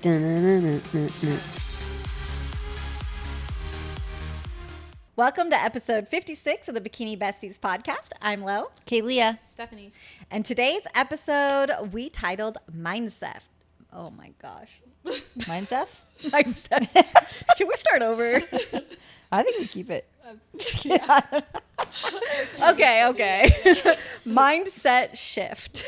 Welcome to episode 56 of the Bikini Besties podcast. I'm Lo. Kaylia. Stephanie. And today's episode we titled Mindset. Oh my gosh. Mindset? Mindset. Can we start over? I think we keep it. Okay. Mindset shift.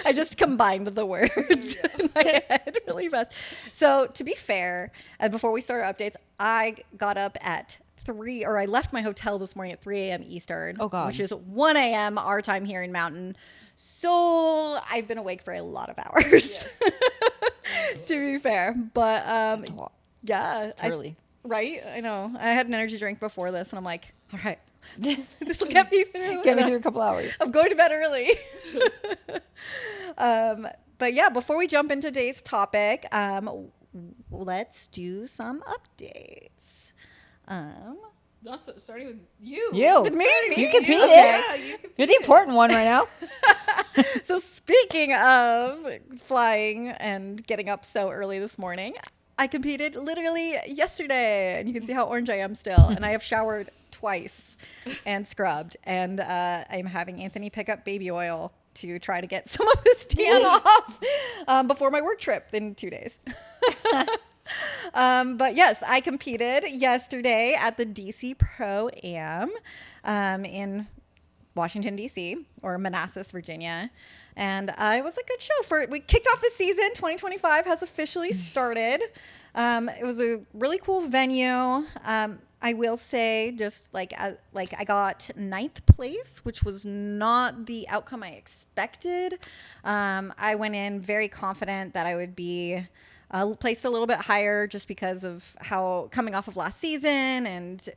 I just combined the words in my head really fast. So to be fair, before we start our updates, I got up at I left my hotel this morning at 3 a.m. Eastern. Oh, God. Which is 1 a.m. our time here in Mountain. So I've been awake for a lot of hours. Yes. To be fair. But That's a lot. yeah. It's early. Right? I know. I had an energy drink before this and I'm like, all right, this will get me through. Get me through a couple hours. I'm going to bed early. But yeah, before we jump into today's topic, let's do some updates. Starting with you. With me? You competed. Okay. Yeah, you competed. You're the important one right now. So speaking of flying and getting up so early this morning, I competed literally yesterday, and you can see how orange I am still. And I have showered twice and scrubbed, and I'm having Anthony pick up baby oil to try to get some of this tan off before my work trip in 2 days. But yes, I competed yesterday at the DC Pro-Am in Washington, D.C., or Manassas, Virginia. And it was a good show. We kicked off the season. 2025 has officially started. It was a really cool venue. I will say just like I got 9th place, which was not the outcome I expected. I went in very confident that I would be placed a little bit higher just because of how coming off of last season and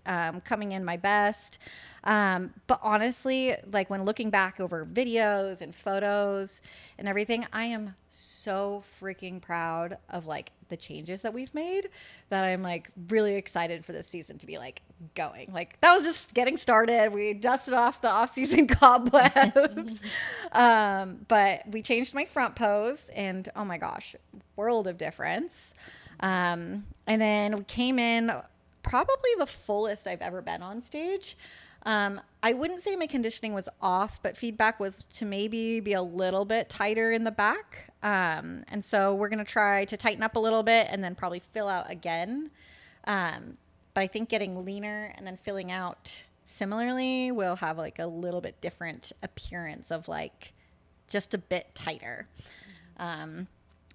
coming in my best. But honestly, like when looking back over videos and photos and everything, I am so freaking proud of like the changes that we've made that I'm like really excited for this season to be like going. Like that was just getting started. We dusted off the off-season cobwebs. But we changed my front pose and oh my gosh, world of difference. And then we came in probably the fullest I've ever been on stage. I wouldn't say my conditioning was off, but feedback was to maybe be a little bit tighter in the back. And so we're going to try to tighten up a little bit and then probably fill out again. But I think getting leaner and then filling out similarly will have like a little bit different appearance of like just a bit tighter.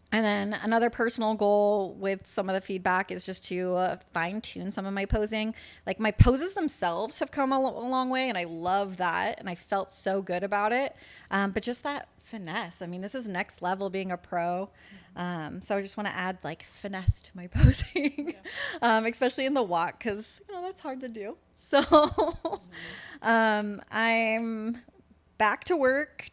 And then another personal goal with some of the feedback is just to fine tune some of my posing. Like my poses themselves have come a long way and I love that. And I felt so good about it. But just that finesse. I mean, this is next level being a pro. So I just want to add like finesse to my posing, especially in the walk because, you know, that's hard to do. So I'm back to work,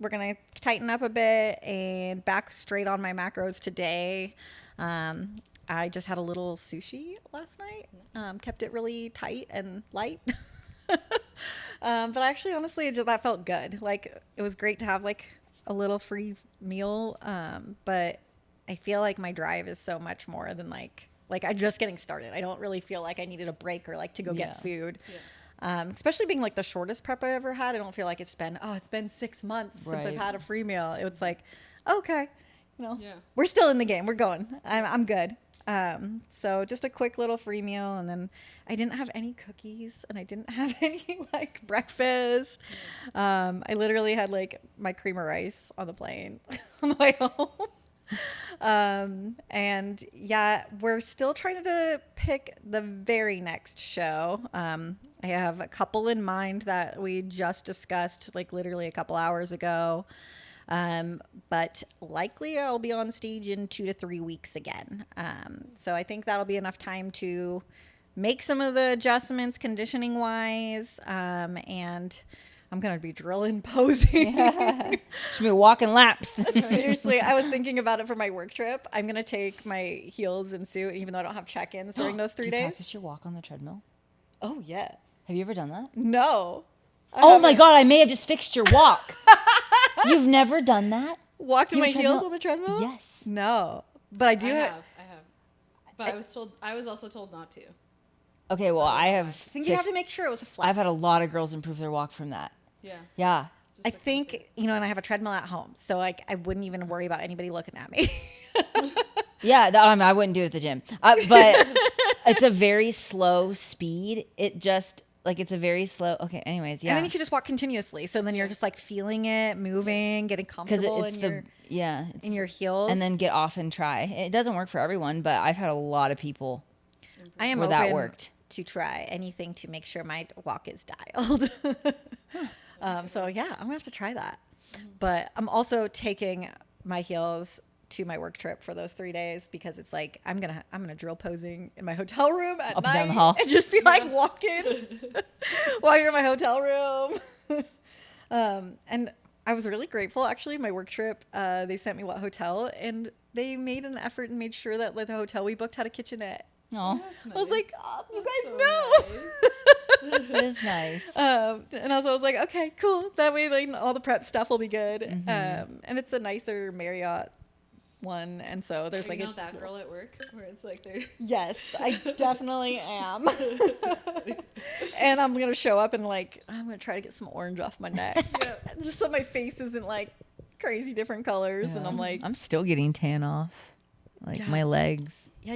we're going to tighten up a bit and back straight on my macros today. I just had a little sushi last night. Kept it really tight and light. But actually, honestly, that felt good. Like, it was great to have, like, a little free meal. But I feel like my drive is so much more than, like I'm just getting started. I don't really feel like I needed a break or, like, to go get food. Yeah. Especially being like the shortest prep I ever had. I don't feel like it's been 6 months since I've had a free meal. It was like, okay, you know, we're still in the game. We're going. I'm good. So just a quick little free meal. And then I didn't have any cookies and I didn't have any like breakfast. I literally had like my cream of rice on the plane on the way home. And yeah, we're still trying to pick the very next show. I have a couple in mind that we just discussed like literally a couple hours ago. But likely I'll be on stage in 2 to 3 weeks again. So I think that'll be enough time to make some of the adjustments conditioning wise. And I'm going to be drilling posing. Should be walking laps. Seriously, I was thinking about it for my work trip. I'm going to take my heels and suit, even though I don't have check-ins during those 3 days. Do you practice your walk on the treadmill? Oh, yeah. Have you ever done that? No. Oh my God, I may have just fixed your walk. You've never done that? walked in You my have a heels treadmill? on the treadmill? Yes. No, but I do. I have. But I was also told not to. Okay, well, I have. I think you have to make sure it was a flat. I've had a lot of girls improve their walk from that. Yeah. Yeah. Just I the think, comfort. and I have a treadmill at home, so like I wouldn't even worry about anybody looking at me. Yeah, I wouldn't do it at the gym. But it's a very slow speed. It just, like, it's a very slow. Okay, anyways, yeah. And then you can just walk continuously. So then you're just like feeling it, moving, getting Because comfortable it's in your heels. and then get off and try. It doesn't work for everyone, but I've had a lot of people I am where open that worked. to try anything to make sure my walk is dialed. So yeah, I'm gonna have to try that. But I'm also taking my heels to my work trip for those 3 days because it's like I'm gonna drill posing in my hotel room at Up and night down the hall. and just be like walking to my hotel room. And I was really grateful actually. My work trip, they sent me what hotel, and they made an effort and made sure that like the hotel we booked had a kitchenette. Oh, That's nice. I was like, oh, you guys so know. nice. it is nice. And also I was like, okay, cool. That way, like all the prep stuff will be good. And it's a nicer Marriott one, and so there's Are like you not that girl at work where it's like they're yes, I definitely am. And I'm gonna show up and like I'm gonna try to get some orange off my neck, just so my face isn't like crazy different colors. And I'm like, I'm still getting tan off, like Yeah. my legs. yeah,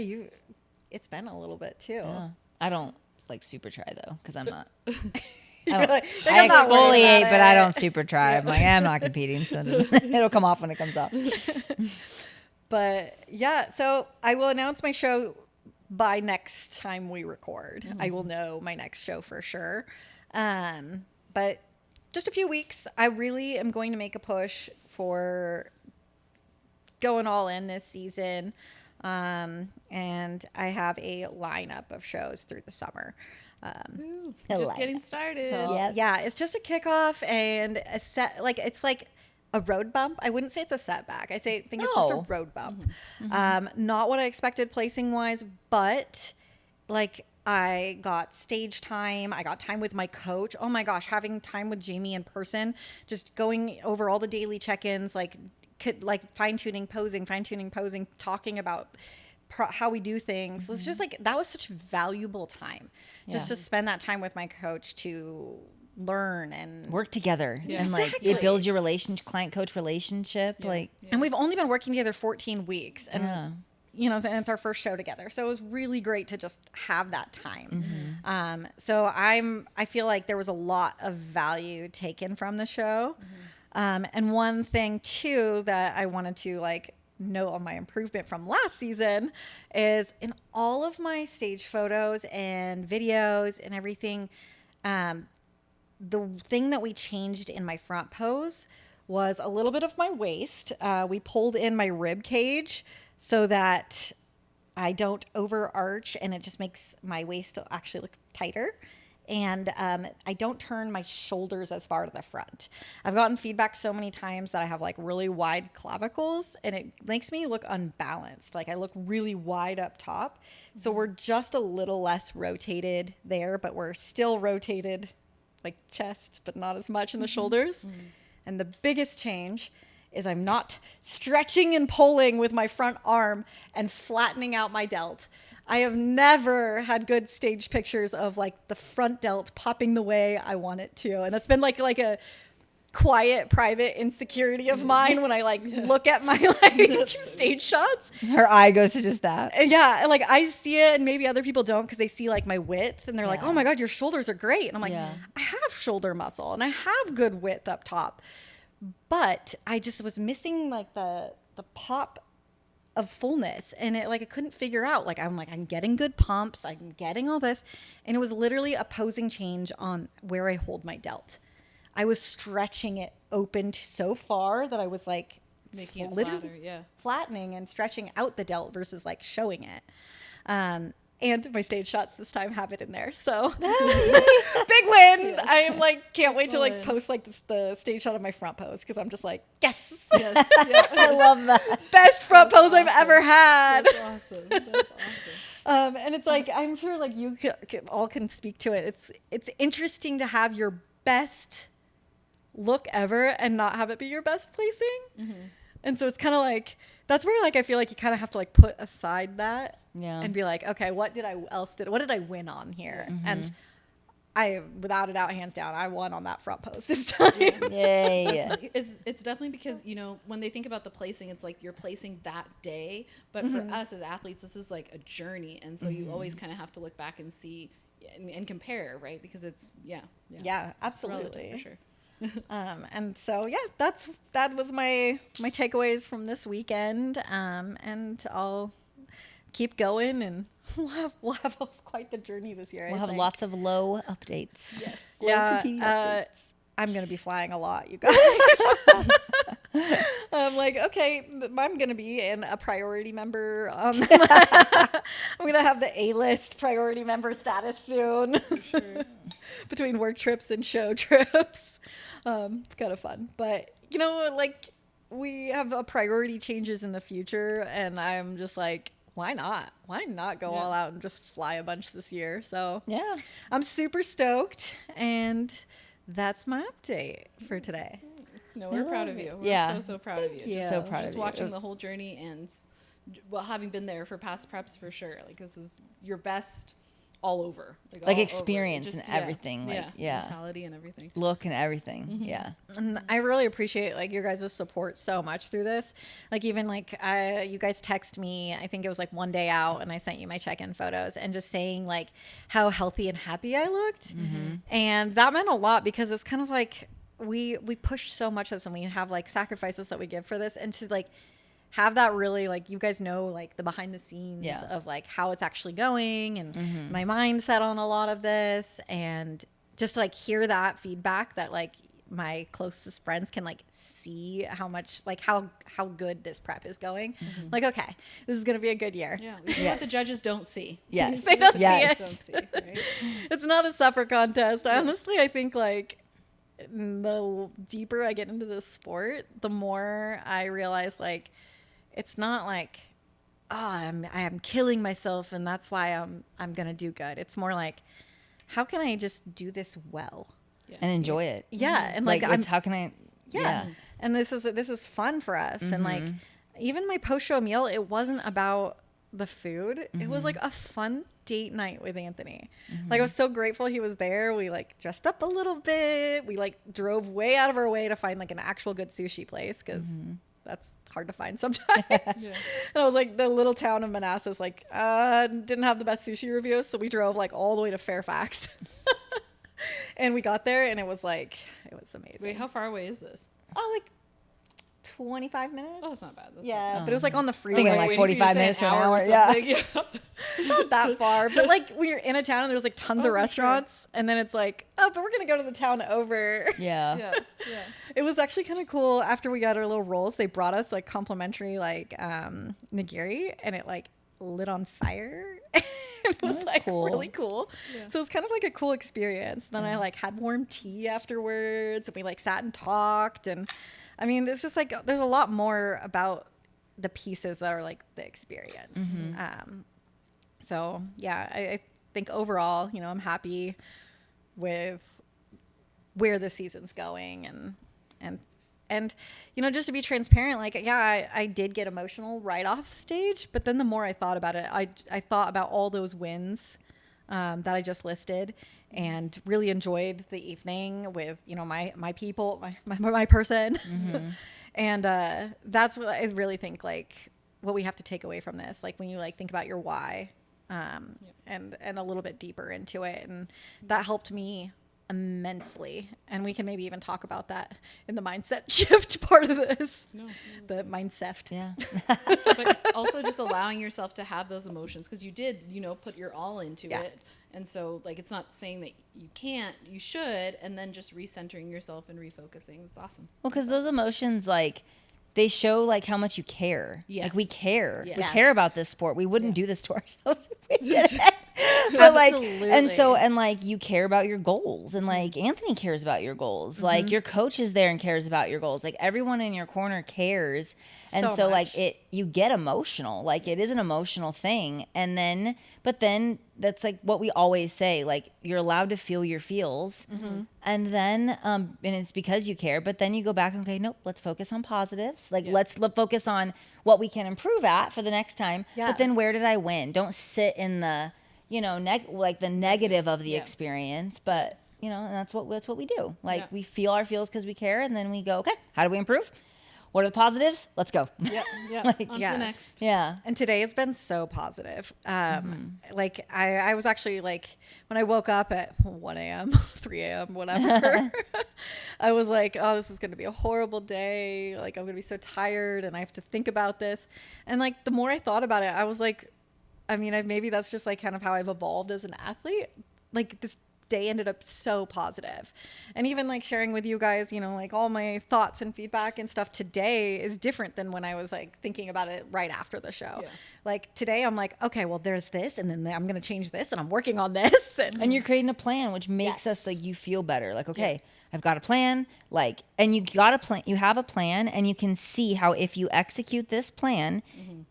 it's been a little bit too. Yeah. I don't like super try though, because I'm not. You're I, don't, like, I I'm not worried exfoliate, about but I it. don't super try. I'm like, I'm not competing, so it'll come off when it comes off. But yeah, so I will announce my show by next time we record. I will know my next show for sure. But just a few weeks, I really am going to make a push for going all in this season. And I have a lineup of shows through the summer. just getting started. So yeah, it's just a kickoff and a set. Like it's like a road bump. I wouldn't say it's a setback. I think it's just a No. road bump. Not what I expected placing wise, but like I got stage time. I got time with my coach. Oh my gosh, having time with Jamie in person, just going over all the daily check-ins, like fine tuning posing, talking about how we do things. It was just like that was such valuable time, just to spend that time with my coach to learn and Work together, and like Exactly. it builds your client coach relationship. Like, And we've only been working together 14 weeks, and yeah. and it's our first show together, so it was really great to just have that time. Mm-hmm. So I feel like there was a lot of value taken from the show. And one thing too that I wanted to like note on my improvement from last season is in all of my stage photos and videos and everything, the thing that we changed in my front pose was a little bit of my waist. We pulled in my rib cage so that I don't overarch, and it just makes my waist actually look tighter. And I don't turn my shoulders as far to the front. I've gotten feedback so many times that I have like really wide clavicles, and it makes me look unbalanced. Like I look really wide up top. So we're just a little less rotated there, but we're still rotated like chest, but not as much in the shoulders. And the biggest change is I'm not stretching and pulling with my front arm and flattening out my delt. I have never had good stage pictures of like the front delt popping the way I want it to. And that's been like a quiet, private insecurity of mine when I like look at my like stage shots. Her eye goes to just that. And yeah, like I see it and maybe other people don't because they see like my width and they're like, Yeah. oh my God, your shoulders are great. And I'm like, Yeah. I have shoulder muscle and I have good width up top. But I just was missing like the pop of fullness, and it like I couldn't figure out. Like I'm getting good pumps, I'm getting all this, and it was literally a posing change on where I hold my delt. I was stretching it open so far that I was like Making it literally flatter, yeah. flattening and stretching out the delt versus like showing it. And my stage shots this time have it in there. So big win. I am like, can't wait to like win. post like the stage shot of my front pose. Cause I'm just like, yes, I love that. best front pose I've ever had. That's awesome. That's awesome. And it's like, I'm sure like you all can speak to it. It's interesting to have your best look ever and not have it be your best placing. And so it's kind of like, that's where like I feel like you kind of have to like put aside that and be like, okay, what did I win on here? And I, without a doubt, hands down, I won on that front post this time. Yay. It's definitely because, you know, when they think about the placing, it's like you're placing that day. But for us as athletes, this is like a journey. And so you always kind of have to look back and see and compare, right? Because it's, Yeah, absolutely. relative for sure. And so, yeah, that was my takeaways from this weekend. And I'll keep going, and we'll have quite the journey this year. We'll I have think. lots of low updates. Yes. Yeah, I'm gonna be flying a lot, you guys. I'm like, okay, I'm gonna be in a priority member. I'm gonna have the A-list priority member status soon. Sure. Between work trips and show trips. It's kind of fun, but you know, like we have a priority changes in the future, and I'm just like, why not go all out and just fly a bunch this year? So Yeah. I'm super stoked, and that's my update for today. No, we're proud of you. We're Yeah. so proud of you. Thank you. So proud Just of watching you. the whole journey and, well, having been there for past preps for sure. Like, this is your best all over. Like all over. experience Just- and everything. Like, yeah. mentality and everything. Look and everything. Yeah. And I really appreciate like your guys' support so much through this. Like even like you guys text me, I think it was like one day out, and I sent you my check-in photos and just saying like how healthy and happy I looked. And that meant a lot because it's kind of like we push so much this, and we have like sacrifices that we give for this, and to like have that really like, you guys know like the behind the scenes of like how it's actually going, and my mindset on a lot of this, and just like hear that feedback that like my closest friends can like see how much like how good this prep is going. Like, okay, this is gonna be a good year. Yeah. We see what the judges don't see. Yes. They don't see Yes. it. Don't see, right? It's not a suffer contest. Honestly, I think like the deeper I get into this sport, the more I realize like it's not like, oh, I'm killing myself and that's why I'm gonna do good. It's more like, how can I just do this well? And enjoy it. Yeah, and Like, like I'm it's how can I? yeah. And this is fun for us. And like even my post show meal, it wasn't about the food. It was like a fun date night with Anthony. Like I was so grateful he was there. We like dressed up a little bit. We like drove way out of our way to find like an actual good sushi place, because that's hard to find sometimes. And I was like, the little town of Manassas like didn't have the best sushi reviews, so we drove like all the way to Fairfax. And we got there, and it was amazing. Wait, how far away is this? Oh, like 25 minutes. Oh, it's not bad. That's Yeah, not but it was like on the freeway. Thinking like waiting for you to 45 say minutes to an or hour. something. Yeah. Not that far, but like when you're in a town and there's like tons Oh, of for restaurants, and then it's like, oh, but we're gonna go to the town over. Yeah. Yeah. Yeah. It was actually kind of cool. After we got our little rolls, they brought us like complimentary like nigiri, and it like lit on fire. It was That's like cool. really cool. Yeah. So it was kind of like a cool experience. Then I like had warm tea afterwards, and we like sat and talked. And I mean, it's just like there's a lot more about the pieces that are like the experience. So yeah, I think overall, you know, I'm happy with where the season's going, and you know, just to be transparent, like, yeah, I did get emotional right off stage, but then the more I thought about it, I thought about all those wins that I just listed, and really enjoyed the evening with, you know, my people, my person. And that's what I really think, like, what we have to take away from this, like when you like think about your why, and a little bit deeper into it, and that helped me immensely. And we can maybe even talk about that in the mindset shift part of this. The mindset. Yeah. But also just allowing yourself to have those emotions, because you did, you know, put your all into it. And so like, it's not saying that you can't, you should, and then just recentering yourself and refocusing. It's awesome. Well, because those emotions, like, they show like how much you care. Yes. Like we care. Yes. We care about this sport. We wouldn't do this to ourselves if we didn't. But like, Absolutely. and like you care about your goals, and like Anthony cares about your goals. Like your coach is there and cares about your goals. Like everyone in your corner cares. And So so like much. you get emotional. Like it is an emotional thing. And then, but then that's like what we always say, like you're allowed to feel your feels. And then, and it's because you care, but then you go back and okay, nope, let's focus on positives. Like let's focus on what we can improve at for the next time. Yeah. But then where did I win? Don't sit in the, like the negative of the experience, but and that's what we do. Like we feel our feels because we care. And then we go, okay, how do we improve? What are the positives? Let's go. Yeah. Like, On to yeah. the next. Yeah. And today has been so positive. Like I was actually like, when I woke up at 1 a.m., 3 a.m., whatever, I was like, oh, this is going to be a horrible day. Like I'm going to be so tired and I have to think about this. And like, the more I thought about it, I was like, I mean, maybe that's just like kind of how I've evolved as an athlete. Like this day ended up so positive. And even like sharing with you guys, like all my thoughts and feedback and stuff today is different than when I was like thinking about it right after the show. Yeah. Like today I'm like, okay, well there's this and then I'm going to change this and I'm working on this. And you're creating a plan, which makes us like you feel better. Like, okay, I've got a plan. Like, and you got a plan. You have a plan, and you can see how if you execute this plan,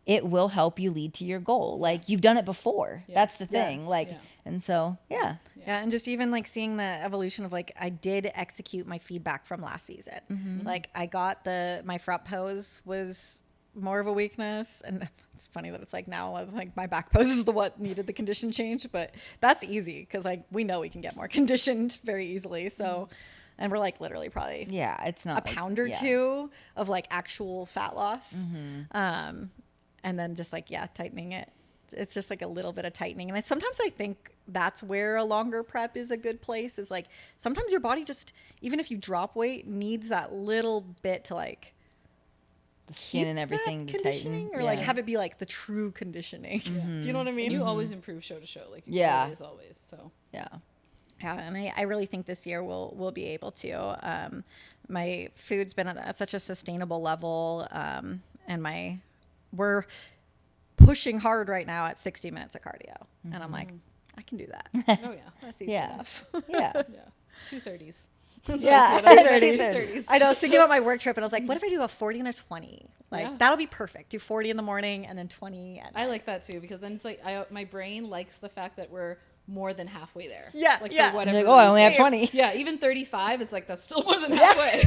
it will help you lead to your goal. Like you've done it before. That's the thing. Like, and so Yeah, and just even like seeing the evolution of like I did execute my feedback from last season. Like I got my front pose was more of a weakness, and it's funny that it's like now like my back pose is the what needed the condition change, but that's easy because like we know we can get more conditioned very easily. So, and we're like literally probably it's not a pound or two of like actual fat loss, and then just like tightening it. It's just like a little bit of tightening, and sometimes I think that's where a longer prep is a good place. Is like sometimes your body just, even if you drop weight, needs that little bit to like the skin and everything to conditioning tighten, or like have it be like the true conditioning. Do you know what I mean? And you always improve show to show, like always. So Yeah, and I really think this year we'll be able to. My food's been at such a sustainable level, and we're pushing hard right now at 60 minutes of cardio, and I'm like, I can do that. oh yeah, That's easy Yeah. enough. Yeah. 2:30s. Yeah, 2:30s. I know. I was thinking about my work trip, and I was like, what if I do a 40 and a 20? Like Yeah. that'll be perfect. Do 40 in the morning and then 20 at I night. like that too because then it's like my brain likes the fact that we're more than halfway there. Yeah, Like yeah. for whatever. Like, oh, I only have reason. 20. Yeah, even 35, it's like that's still more than halfway.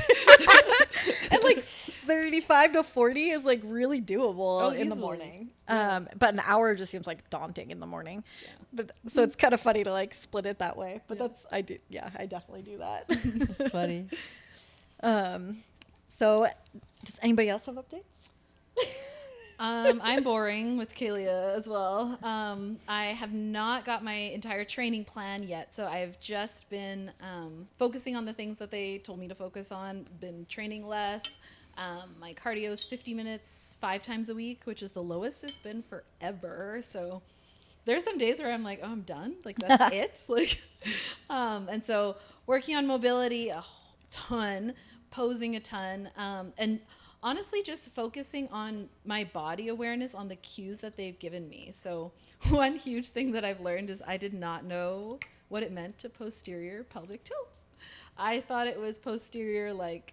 And like 35 to 40 is like really doable in the easily. morning. But an hour just seems like daunting in the morning. But so it's kind of funny to like split it that way. But I definitely do that. It's funny. So does anybody else have updates? I'm boring with Kaylia as well. I have not got my entire training plan yet, so I've just been focusing on the things that they told me to focus on. Been training less. My cardio is 50 minutes 5 times a week, which is the lowest it's been forever. So there's some days where I'm like, oh, I'm done. Like that's it. Like, and so working on mobility a ton, posing a ton, and honestly just focusing on my body awareness on the cues that they've given me. So one huge thing that I've learned is I did not know what it meant to posterior pelvic tilt. I thought it was posterior, like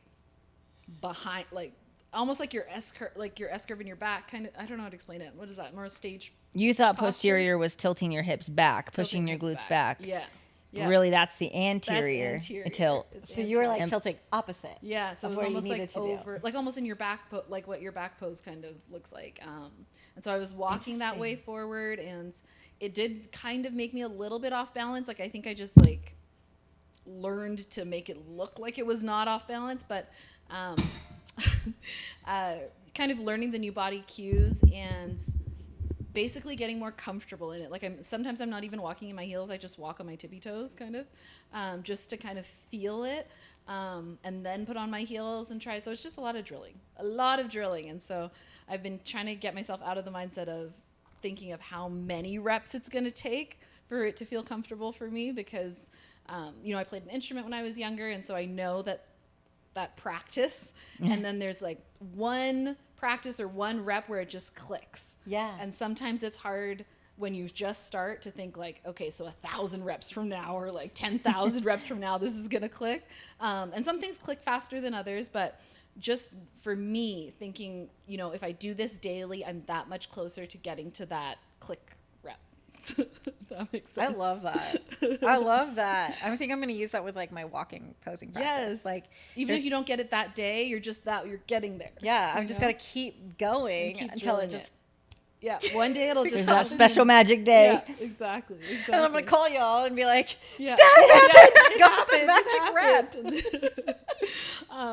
behind, like almost like your S curve in your back, kind of. I don't know how to explain it. What is that? More stage. You thought Posture? posterior was tilting your hips back, pushing tilting your hips glutes back. Yeah. Really, that's the anterior, tilt. It's So you were like anterior. tilting opposite. Yeah, so of it was where you almost needed like to do. over, like almost in your back, like what your back pose kind of looks like. And so I was walking that way forward, and it did kind of make me a little bit off balance. Like I think I just like learned to make it look like it was not off balance, but kind of learning the new body cues and basically getting more comfortable in it. Like sometimes I'm not even walking in my heels. I just walk on my tippy toes kind of, just to kind of feel it. And then put on my heels and try. So it's just a lot of drilling. And so I've been trying to get myself out of the mindset of thinking of how many reps it's going to take for it to feel comfortable for me because, I played an instrument when I was younger. And so I know that practice. And then there's like one practice or one rep where it just clicks. Yeah. And sometimes it's hard when you just start to think like, okay, so 1,000 reps from now or like 10,000 reps from now, this is going to click. And some things click faster than others, but just for me thinking, you know, if I do this daily, I'm that much closer to getting to that click rep. That makes sense. I love that. I love that. I think I'm going to use that with like my walking posing practice. Yes. Like even if you don't get it that day, you're getting there. Yeah. I'm just got to keep going until it just. Yeah. One day it'll just There's that happen. special magic day. Yeah, exactly. And I'm going to call y'all and be like, yeah. Steph, It got the happened. magic rep.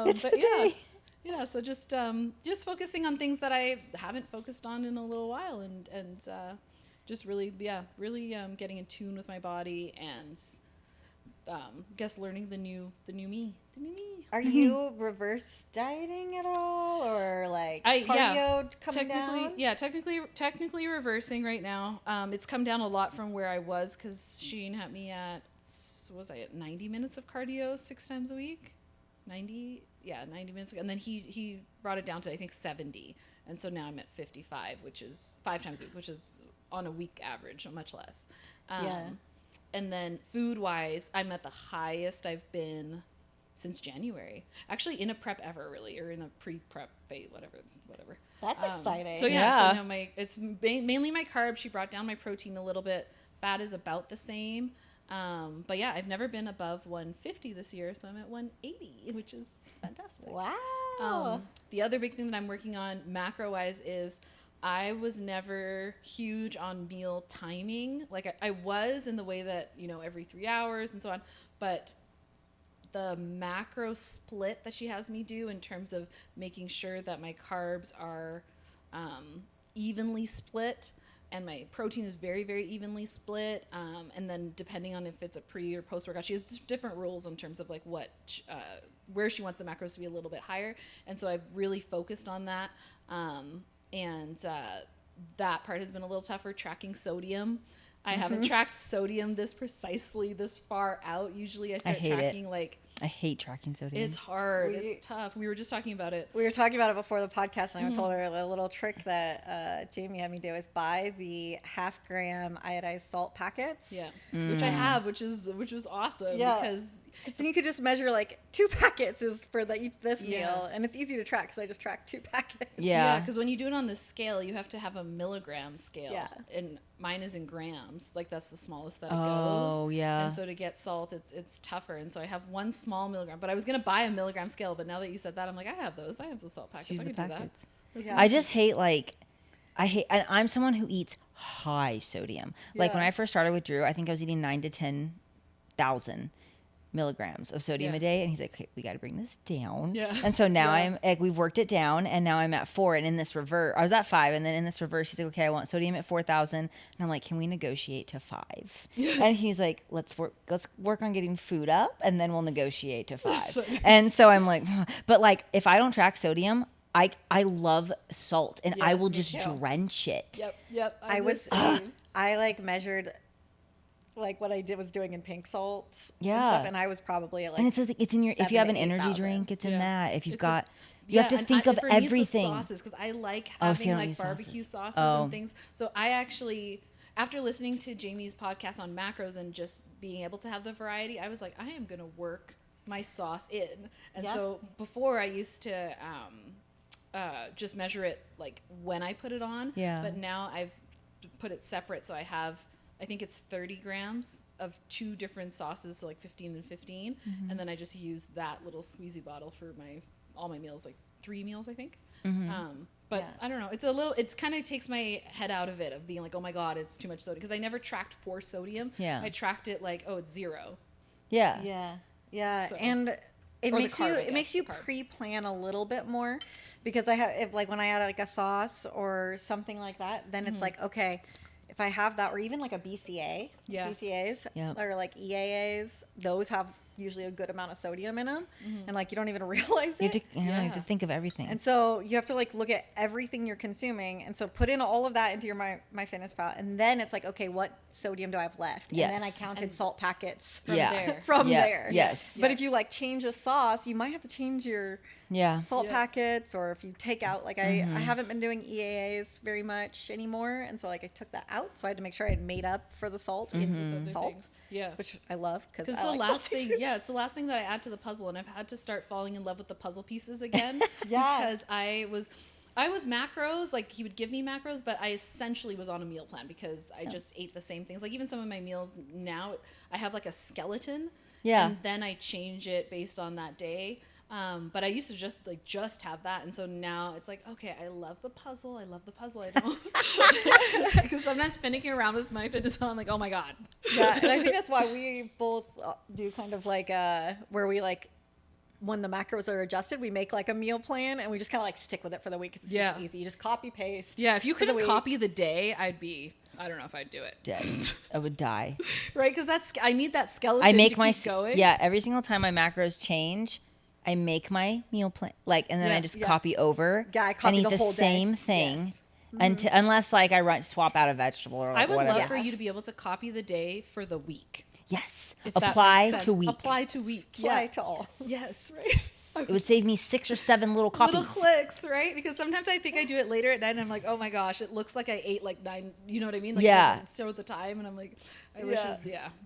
It's the day. Yeah, so just focusing on things that I haven't focused on in a little while, and just really getting in tune with my body, and guess learning the new me. Are you reverse dieting at all, or like cardio coming down? Yeah, technically reversing right now. It's come down a lot from where I was because Sheen had me at 90 minutes of cardio 6 times a week. 90 minutes ago, and then he brought it down to I think 70, and so now I'm at 55, which is 5 times a week, which is on a week average, much less. And then food wise, I'm at the highest I've been since January, actually in a prep ever, really, or in a pre-prep phase, whatever. That's exciting. So yeah. So now it's mainly my carbs. She brought down my protein a little bit. Fat is about the same. But yeah, I've never been above 150 this year, so I'm at 180, which is fantastic. Wow. The other big thing that I'm working on macro-wise is I was never huge on meal timing. Like I was in the way that, you know, every 3 hours and so on, but the macro split that she has me do in terms of making sure that my carbs are evenly split, and my protein is very, very evenly split. And then depending on if it's a pre or post workout, she has different rules in terms of like where she wants the macros to be a little bit higher. And so I've really focused on that. That part has been a little tougher, tracking sodium. I haven't tracked sodium this far out. Usually I start tracking I hate tracking sodium. It's hard. It's tough. We were just talking about it. We were talking about it before the podcast, and I told her the little trick that Jamie had me do is buy the 0.5 gram iodized salt packets. Yeah, which I have, which was awesome. Yeah, because then you could just measure like 2 packets is for this meal, and it's easy to track because I just track 2 packets. Yeah, because when you do it on the scale, you have to have a milligram scale. Yeah, and mine is in grams. Like that's the smallest that it goes. Oh yeah. And so to get salt, it's tougher. And so I have 1 small milligram. But I was gonna buy a milligram scale, but now that you said that, I'm like, I have those. I have the salt packets. I can do that. Yeah. I just hate and I'm someone who eats high sodium. Like when I first started with Drew, I think I was eating 9,000 to 10,000 milligrams of sodium a day, and he's like, okay, we got to bring this down. And so now I'm like, we've worked it down, and now I'm at 4, and in this reverse I was at 5, and then in this reverse he's like, okay, I want sodium at 4,000, and I'm like, can we negotiate to 5? And he's like, let's work on getting food up, and then we'll negotiate to 5. And so I'm like, but like if I don't track sodium, I love salt, and I will just drench it. Yep. I like measured like what I was doing in pink salt and Yeah. stuff, and I was probably at like, and it's in your, if you have an 7,000 to energy 8,000. drink, it's in that. If you've It's got, you have to and think of for me, it's the everything. sauces, because I like Oh, having see, I don't like use barbecue sauces. sauces and things. So I actually, after listening to Jamie's podcast on macros and just being able to have the variety, I was like, I am gonna work my sauce in. And so before I used to just measure it like when I put it on. Yeah. But now I've put it separate, so I have, I think it's 30 grams of 2 different sauces, so like 15 and 15, and then I just use that little squeezy bottle for all my meals, like 3 meals, I think. But I don't know, it's kind of takes my head out of it, of being like, oh my god, it's too much sodium, because I never tracked for sodium. I tracked it like, oh, it's 0. Yeah. So, and it makes you carb. pre-plan a little bit more, because when I add like a sauce or something like that, then it's like, okay, if I have that, or even like a BCAAs or like EAAs, those have usually a good amount of sodium in them, and like you don't even realize it. You have to think of everything. And so you have to like look at everything you're consuming, and so put in all of that into your MyFitnessPal, and then it's like, okay, what sodium do I have left? Yes. And then I counted salt packets from there. from there. Yes. But if you like change a sauce, you might have to change your salt Yeah. packets, or if you take out, like I haven't been doing EAAs very much anymore, and so like I took that out, so I had to make sure I had made up for the salt in Other salt, things. Yeah. which I love because Because I the like last salty thing, food. it's the last thing that I add to the puzzle, and I've had to start falling in love with the puzzle pieces again. Yeah. Because I was macros, like he would give me macros, but I essentially was on a meal plan because I just ate the same things. Like even some of my meals now, I have like a skeleton. Yeah. And then I change it based on that day. But I used to just have that, and so now it's like, okay, I love the puzzle. I don't, because sometimes finicking around with my fitness, I'm like, oh my god. Yeah, and I think that's why we both do kind of like where we like when the macros are adjusted, we make like a meal plan and we just kind of like stick with it for the week. 'Cause it's just easy. You just copy paste. Yeah, if you for the couldn't week. copy the day, I don't know if I'd do it. Dead. I would die. Right, because I need that skeleton I make to my keep going. yeah. Every single time my macros change, I make my meal plan and then I just copy over. Yeah, I and copy eat the the whole day. same thing. Yes. Unless like I swap out a vegetable or I would whatever. love for you to be able to copy the day for the week. Yes. If that Apply makes to sense. week. Apply to week. Apply to all. Yes, right. It would save me 6 or 7 little copies. Little clicks, right? Because sometimes I think I do it later at night and I'm like, oh my gosh, it looks like I ate like 9, you know what I mean? Like Yeah. It doesn't show the time and I'm like, I wish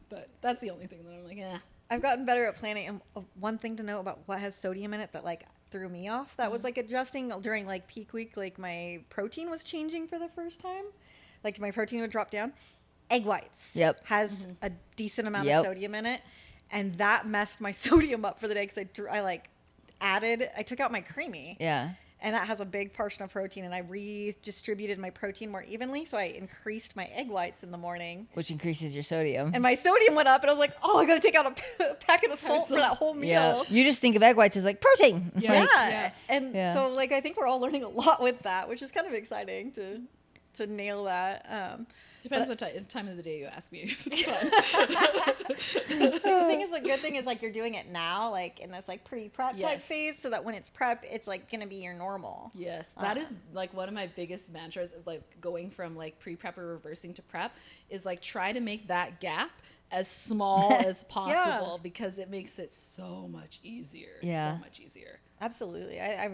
but that's the only thing that I'm like, I've gotten better at planning. And one thing to know about what has sodium in it that like threw me off, that was like adjusting during like peak week, like my protein was changing for the first time. Like my protein would drop down. Egg whites has a decent amount of sodium in it. And that messed my sodium up for the day because I took out my creamy. Yeah. And that has a big portion of protein, and I redistributed my protein more evenly, so I increased my egg whites in the morning. Which increases your sodium. And my sodium went up, and I was like, oh, I got to take out a packet of salt for that whole meal. Yeah. You just think of egg whites as like protein. Yeah. Like, And so like I think we're all learning a lot with that, which is kind of exciting to nail that. Depends what time of the day you ask me. It's fun. The good thing is like you're doing it now, like in this like pre-prep type phase, so that when it's prep, it's like gonna be your normal. Yes, that is like one of my biggest mantras of like going from like pre-prep or reversing to prep is like try to make that gap as small as possible because it makes it so much easier. Yeah. So much easier. Absolutely. I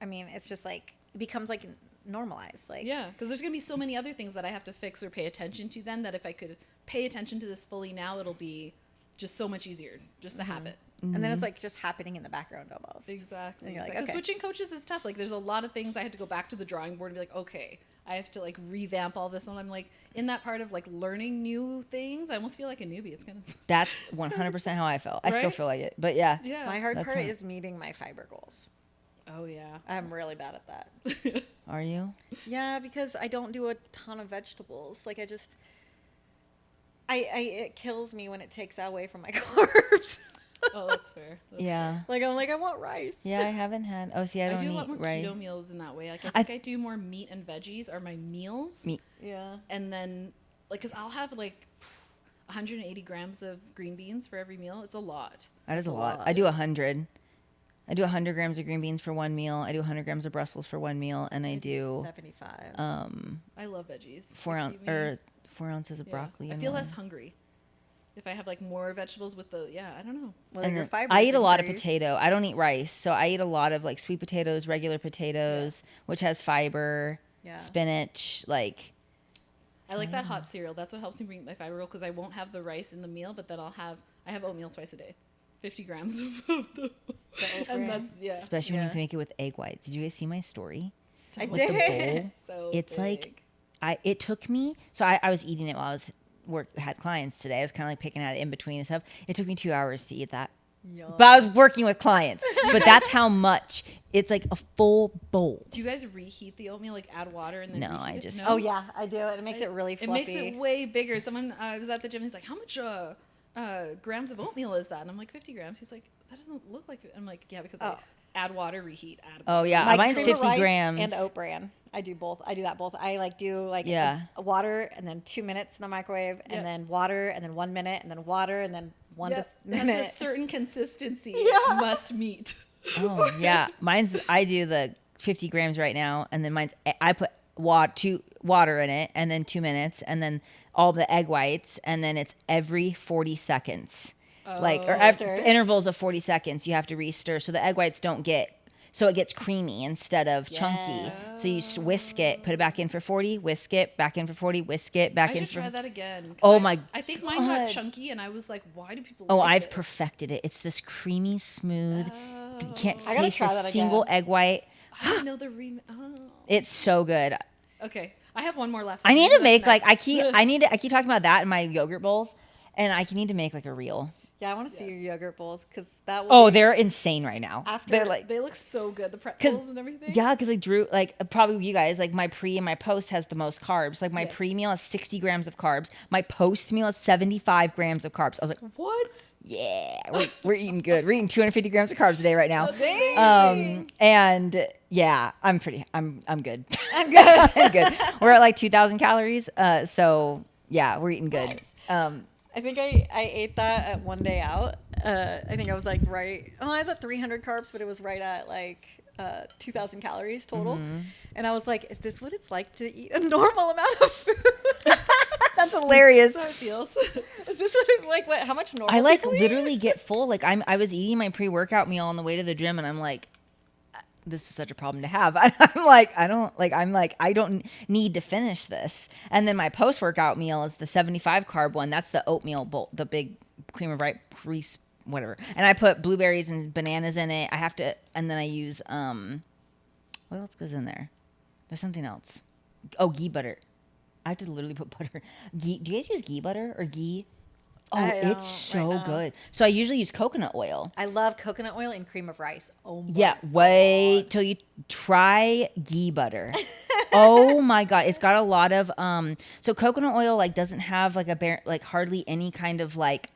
mean, it's just like it becomes like normalized. Like because there's gonna be so many other things that I have to fix or pay attention to then that if I could pay attention to this fully now, it'll be just so much easier, just a habit. And then it's like just happening in the background almost. Exactly. And you're like, Because okay. switching coaches is tough. Like there's a lot of things I had to go back to the drawing board and be like, okay, I have to like revamp all this. And I'm like in that part of like learning new things, I almost feel like a newbie. It's kind of that's 100% how I felt. I still Right? feel like it. But yeah. My hard That's part not- is meeting my fiber goals. Oh yeah. I'm really bad at that. Are you? Yeah, because I don't do a ton of vegetables. Like I just, it kills me when it takes away from my carbs. Oh, that's fair. That's Yeah. fair. Like I'm like I want rice. Yeah, I haven't had. Oh, see, I I don't do a eat lot more rice. keto meals in that way. Like I I think I do more meat and veggies are my meals. Meat. Yeah. And then like, cause I'll have like 180 grams of green beans for every meal. It's a lot. That is a lot. I do 100. I do 100 grams of green beans for one meal. I do 100 grams of Brussels for one meal, and I do 75. I love veggies. 4 ounces of broccoli. I in feel one. less hungry if I have like more vegetables with the I don't know. Well, And your then fibers I eat a lot of increase. potato. I don't eat rice, so I eat a lot of like sweet potatoes, regular potatoes, which has fiber, Yeah. spinach, like. I like that hot cereal. That's what helps me bring my fiber goal because I won't have the rice in the meal, but then I have oatmeal twice a day, 50 grams of the and that's Especially when you Yeah. can make it with egg whites. Did you guys see my story? I With the did. bowl? so It's big. like it took me. So I was eating it while I was had clients today. I was kind of like picking at it in between and stuff. It took me 2 hours to eat that. Yum. But I was working with clients. But that's how much. It's like a full bowl. Do you guys reheat the oatmeal, like add water and then No, reheat I it? just- No? Oh yeah, I do it. It makes it really It fluffy. makes it way bigger. Someone I was at the gym. He's like, "How much grams of oatmeal is that?" And I'm like, 50 grams. He's like, "That doesn't look like it." I'm like, "Yeah, because I add water, reheat, add." Oh yeah, My mine's cream of 50 rice grams. and oat bran. I do both. I do that both. I like do like Yeah. water and then 2 minutes in the microwave Yeah. and then water and then 1 minute and then water and then one Yeah, to it has a minute. certain consistency. It must meet. Oh yeah, I do the 50 grams right now, and then I put water in it, and then 2 minutes, and then all the egg whites, and then it's every 40 seconds, Stir. intervals of 40 seconds. You have to re-stir so the egg whites don't get so it gets creamy instead of chunky. So you whisk it, put it back in for 40, whisk it, back in for 40, whisk it, back I in should for. try that again. 'Cause Oh my I think mine got chunky, and I was like, why do people? Oh, like I've this? perfected it. It's this creamy, smooth. You can't I gotta taste a try that single again. egg white. I didn't know the Oh. It's so good. Okay, I have one more left. I need do to that make tonight. I keep talking about that in my yogurt bowls, and I need to make like a reel. Yeah, I want to see your yogurt bowls because that. Will Oh, be they're insane right now. after They're like, they look so good. The pretzels and everything. yeah, because like Drew, like probably you guys, like my pre and my post has the most carbs. Like my Yes. pre meal has 60 grams of carbs. My post meal has 75 grams of carbs. I was like, What? yeah, we're eating good. We're eating 250 grams of carbs a day right now. Dang. And yeah, I'm good. I'm good. I'm good. We're at like 2,000 calories. So yeah, we're eating good. I think I ate that at one day out. I think I was like I was at 300 carbs, but it was right at like 2,000 calories total. And I was like, is this what it's like to eat a normal amount of food? That's hilarious. That's how it feels. Is this what it like? What? How much normal? I like people eat? literally get full. Like I was eating my pre-workout meal on the way to the gym, and I'm like, this is such a problem to have. I don't need to finish this. And then my post-workout meal is the 75 carb one. That's the oatmeal bowl, the big cream of rice, whatever. And I put blueberries and bananas in it. I have to, and then I use what else goes in there? There's something else. Oh, ghee butter. I have to literally put butter. Ghee. Do you guys use ghee butter or ghee? Oh, I it's don't so right now. good. So I usually use coconut oil. I love coconut oil and cream of rice. Oh my Yeah, wait till you try ghee butter. Oh my god, it's got a lot of so coconut oil like doesn't have like hardly any kind of like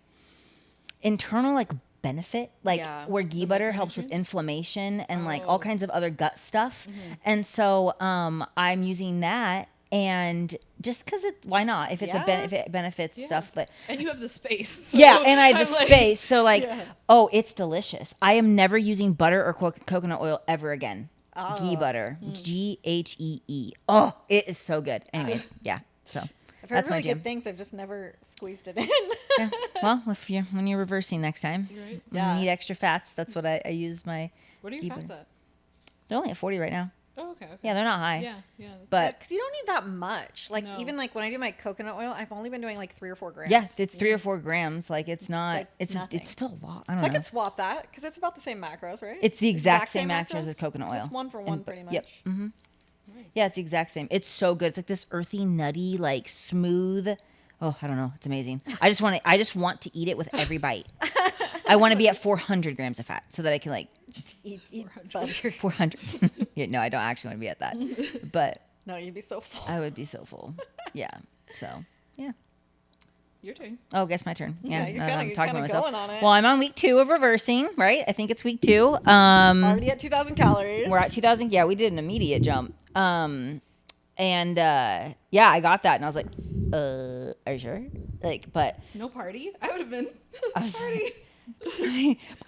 internal like benefit like Yeah. where ghee butter helps with inflammation and like all kinds of other gut stuff. And so I'm using that. And just because why not? If it's if it benefits stuff that And you have the space. So yeah, and I have the I'm like- space. So like, Yeah. oh, it's delicious. I am never using butter or coconut oil ever again. Ghee butter, GHEE. Oh, it is so good. Anyways, yeah. So I've heard that's really my jam. good things. I've just never squeezed it in. Yeah. Well, when you're reversing next time, Right. when you need extra fats. That's what I use my. What are your ghee fats butter. at? They're only at 40 right now. Oh, okay. Yeah, they're not high. Yeah. That's But Because you don't need that much. Like No. even like when I do my coconut oil, I've only been doing like 3 or 4 grams. yeah, it's 3 or 4 grams. Like it's not. Like it's nothing. it's still a lot. I don't So I know. could swap that because it's about the same macros, right? It's the exact same macros as coconut 'Cause oil. It's 1 for 1 pretty much. Yep. Yeah, it's the exact same. It's so good. It's like this earthy, nutty, like smooth. Oh, I don't know. It's amazing. I just want to eat it with every bite. I want to be at 400 grams of fat so that I can like Just eat butter. 400. Yeah, no, I don't actually want to be at that, but No, you'd be so full. I would be so full. Yeah. So yeah. Your turn. Oh, guess my turn. Yeah, you're now that I'm kinda talking about myself. going on it. Well, I'm on week 2 of reversing, right? I think it's week 2. Already at 2,000 calories. We're at 2,000. Yeah, we did an immediate jump. And yeah, I got that, and I was like, are you sure? Like, but No party. I would have been. I was party.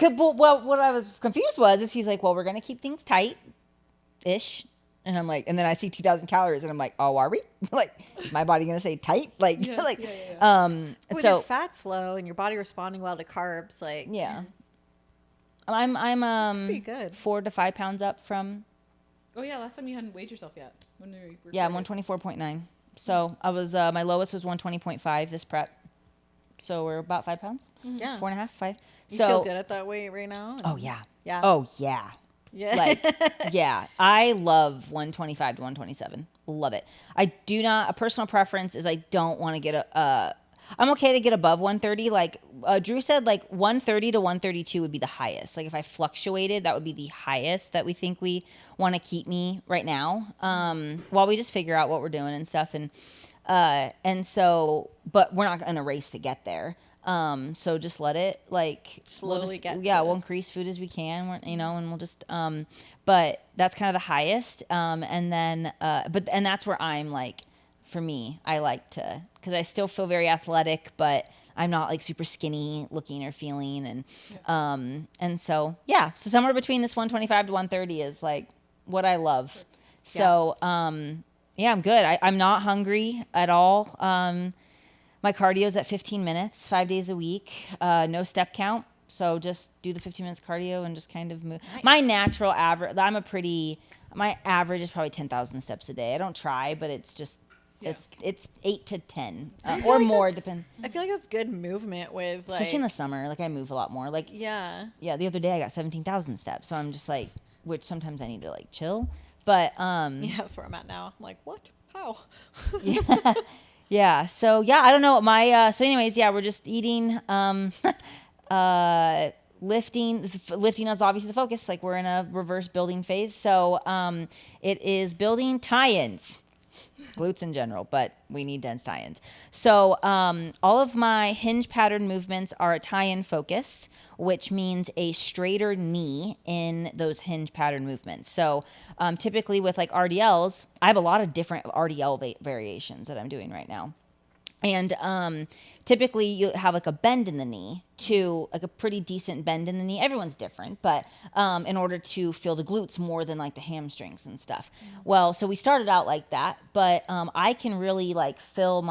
well, what I was confused is he's like, well, we're gonna keep things tight, ish, and I'm like, and then I see 2,000 calories, and I'm like, oh, are we? Like, is my body gonna say tight? Like, Yeah, like, yeah. When your so fat's low and your body responding well to carbs, like yeah, I'm pretty good. 4 to 5 pounds up from Oh yeah, last time you hadn't weighed yourself yet. When we yeah, I'm recorded. 124.9. So I was my lowest was 120.5 this prep. So we're about 5 pounds, Yeah. 4.5, 5. You So feel good at that weight right now? oh yeah, Yeah. oh yeah. Yeah. Like, yeah, I love 125 to 127. Love it. I do not, a personal preference is I don't want to get I'm okay to get above 130. Like Drew said, like 130 to 132 would be the highest. Like if I fluctuated, that would be the highest that we think we want to keep me right now. While we just figure out what we're doing and stuff. And so, but we're not in a race to get there. So just let it like Slowly get yeah, to we'll it. increase food as we can, you know, and we'll just but that's kind of the highest. And then and that's where I'm like, for me, I like to, because I still feel very athletic, but I'm not like super skinny looking or feeling, and so yeah, so somewhere between this 125 to 130 is like what I love. So yeah, I'm good. I'm not hungry at all. My cardio's at 15 minutes, 5 days a week, no step count. So just do the 15 minutes cardio and just kind of move. Nice. My natural average, my average is probably 10,000 steps a day. I don't try, but it's just, it's 8 to 10 or like more, depend. I feel like that's good movement with like. Especially in the summer, like I move a lot more. Like, yeah. Yeah, the other day I got 17,000 steps. So I'm just like, which sometimes I need to like chill. But, yeah, that's where I'm at now. I'm like, what? How? yeah. Yeah. So yeah, I don't know. So anyways, yeah, we're just eating, lifting is obviously the focus. Like we're in a reverse building phase. So, it is building tie-ins, glutes in general, but we need dense tie-ins. So, all of my hinge pattern movements are a tie-in focus, which means a straighter knee in those hinge pattern movements. So, typically with like RDLs, I have a lot of different RDL variations that I'm doing right now. And typically you have like a bend in the knee to like a pretty decent bend in the knee. Everyone's different, but in order to feel the glutes more than like the hamstrings and stuff. Well, so we started out like that, but I can really like feel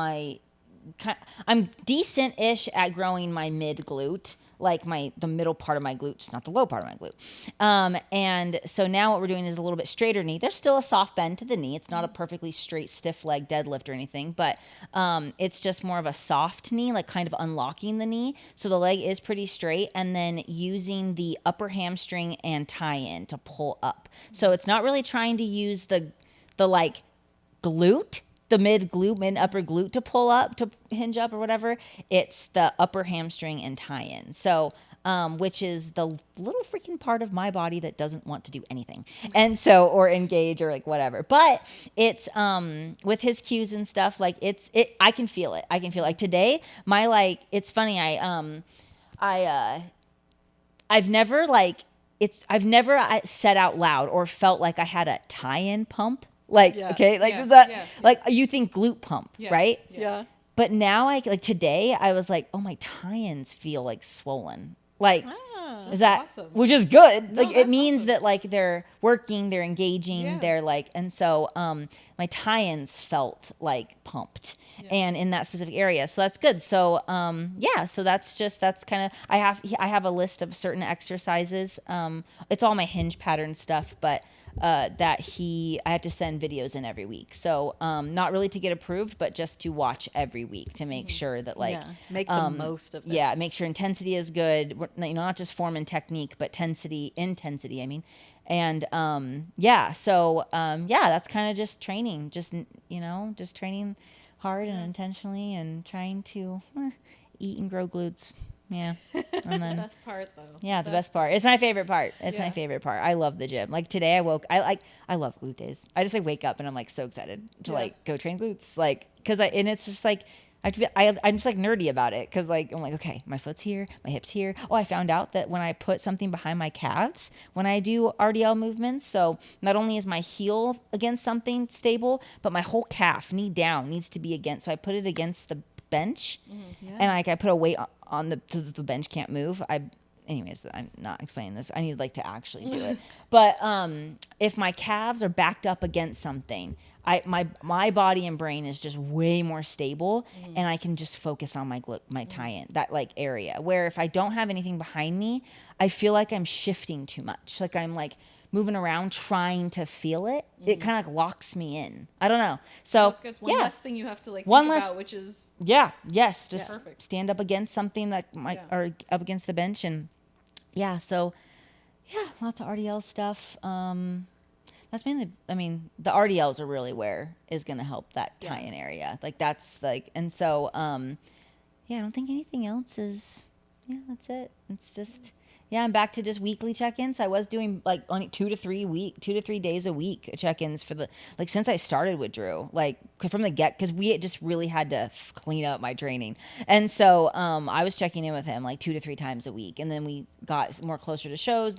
I'm decent-ish at growing my mid glute, like the middle part of my glute, just not the low part of my glute. And so now what we're doing is a little bit straighter knee. There's still a soft bend to the knee. It's not a perfectly straight, stiff leg deadlift or anything, but it's just more of a soft knee, like kind of unlocking the knee. So the leg is pretty straight, and then using the upper hamstring and tie-in to pull up. So it's not really trying to use the like glute, the mid upper glute to pull up, to hinge up or whatever. It's the upper hamstring and tie-in. So, which is the little freaking part of my body that doesn't want to do anything. And so, or engage or like whatever. But it's, with his cues and stuff, like I can feel it. Like today, it's funny. I've never said out loud or felt like I had a tie-in pump. Like, okay, like, is that, like, you think glute pump, right? Yeah. But now like today I was like, oh, my tie-ins feel like swollen. Like, is that, awesome. Which is good. No, Like, it means that like they're working, they're engaging, they're like, and so, my tie-ins felt like pumped and in that specific area. So that's good. So, so that's kind of, I have a list of certain exercises. It's all my hinge pattern stuff, but that I have to send videos in every week. So not really to get approved, but just to watch every week to make sure that like make the most of this. Yeah, make sure intensity is good. Not just form and technique, but intensity. I mean, and so that's kind of just training. Just just training hard and intentionally, and trying to eat and grow glutes. Yeah. And then, the best part though. Yeah, the best part. It's my favorite part. My favorite part. I love the gym. Like today I love glute days. I just like wake up and I'm like so excited to like go train glutes. Like, and it's just like, I'm just like nerdy about it. Cause like, I'm like, okay, my foot's here, my hip's here. Oh, I found out that when I put something behind my calves, when I do RDL movements, so not only is my heel against something stable, but my whole calf, knee down, needs to be against. So I put it against the bench, and like I put a weight on so that the bench can't move. Anyways, I'm not explaining this. I need like to actually do it. But if my calves are backed up against something, my body and brain is just way more stable, and I can just focus on my tie-in, that like area. Where if I don't have anything behind me, I feel like I'm shifting too much. Like I'm like moving around trying to feel it. It kind of like locks me in. I don't know. So it's one less thing you have to like think about, which is just perfect. stand up against something that or up against the bench, and so lots of RDL stuff. That's mainly, I mean, the RDLs are really where is going to help that tie-in area. Like that's like, and so I don't think anything else is. That's it. It's just. I'm back to just weekly check-ins. I was doing like only 2 to 3 days a week check-ins for since I started with Drew, like from the because we just really had to clean up my training. And so I was checking in with him like 2 to 3 times a week. And then we got more closer to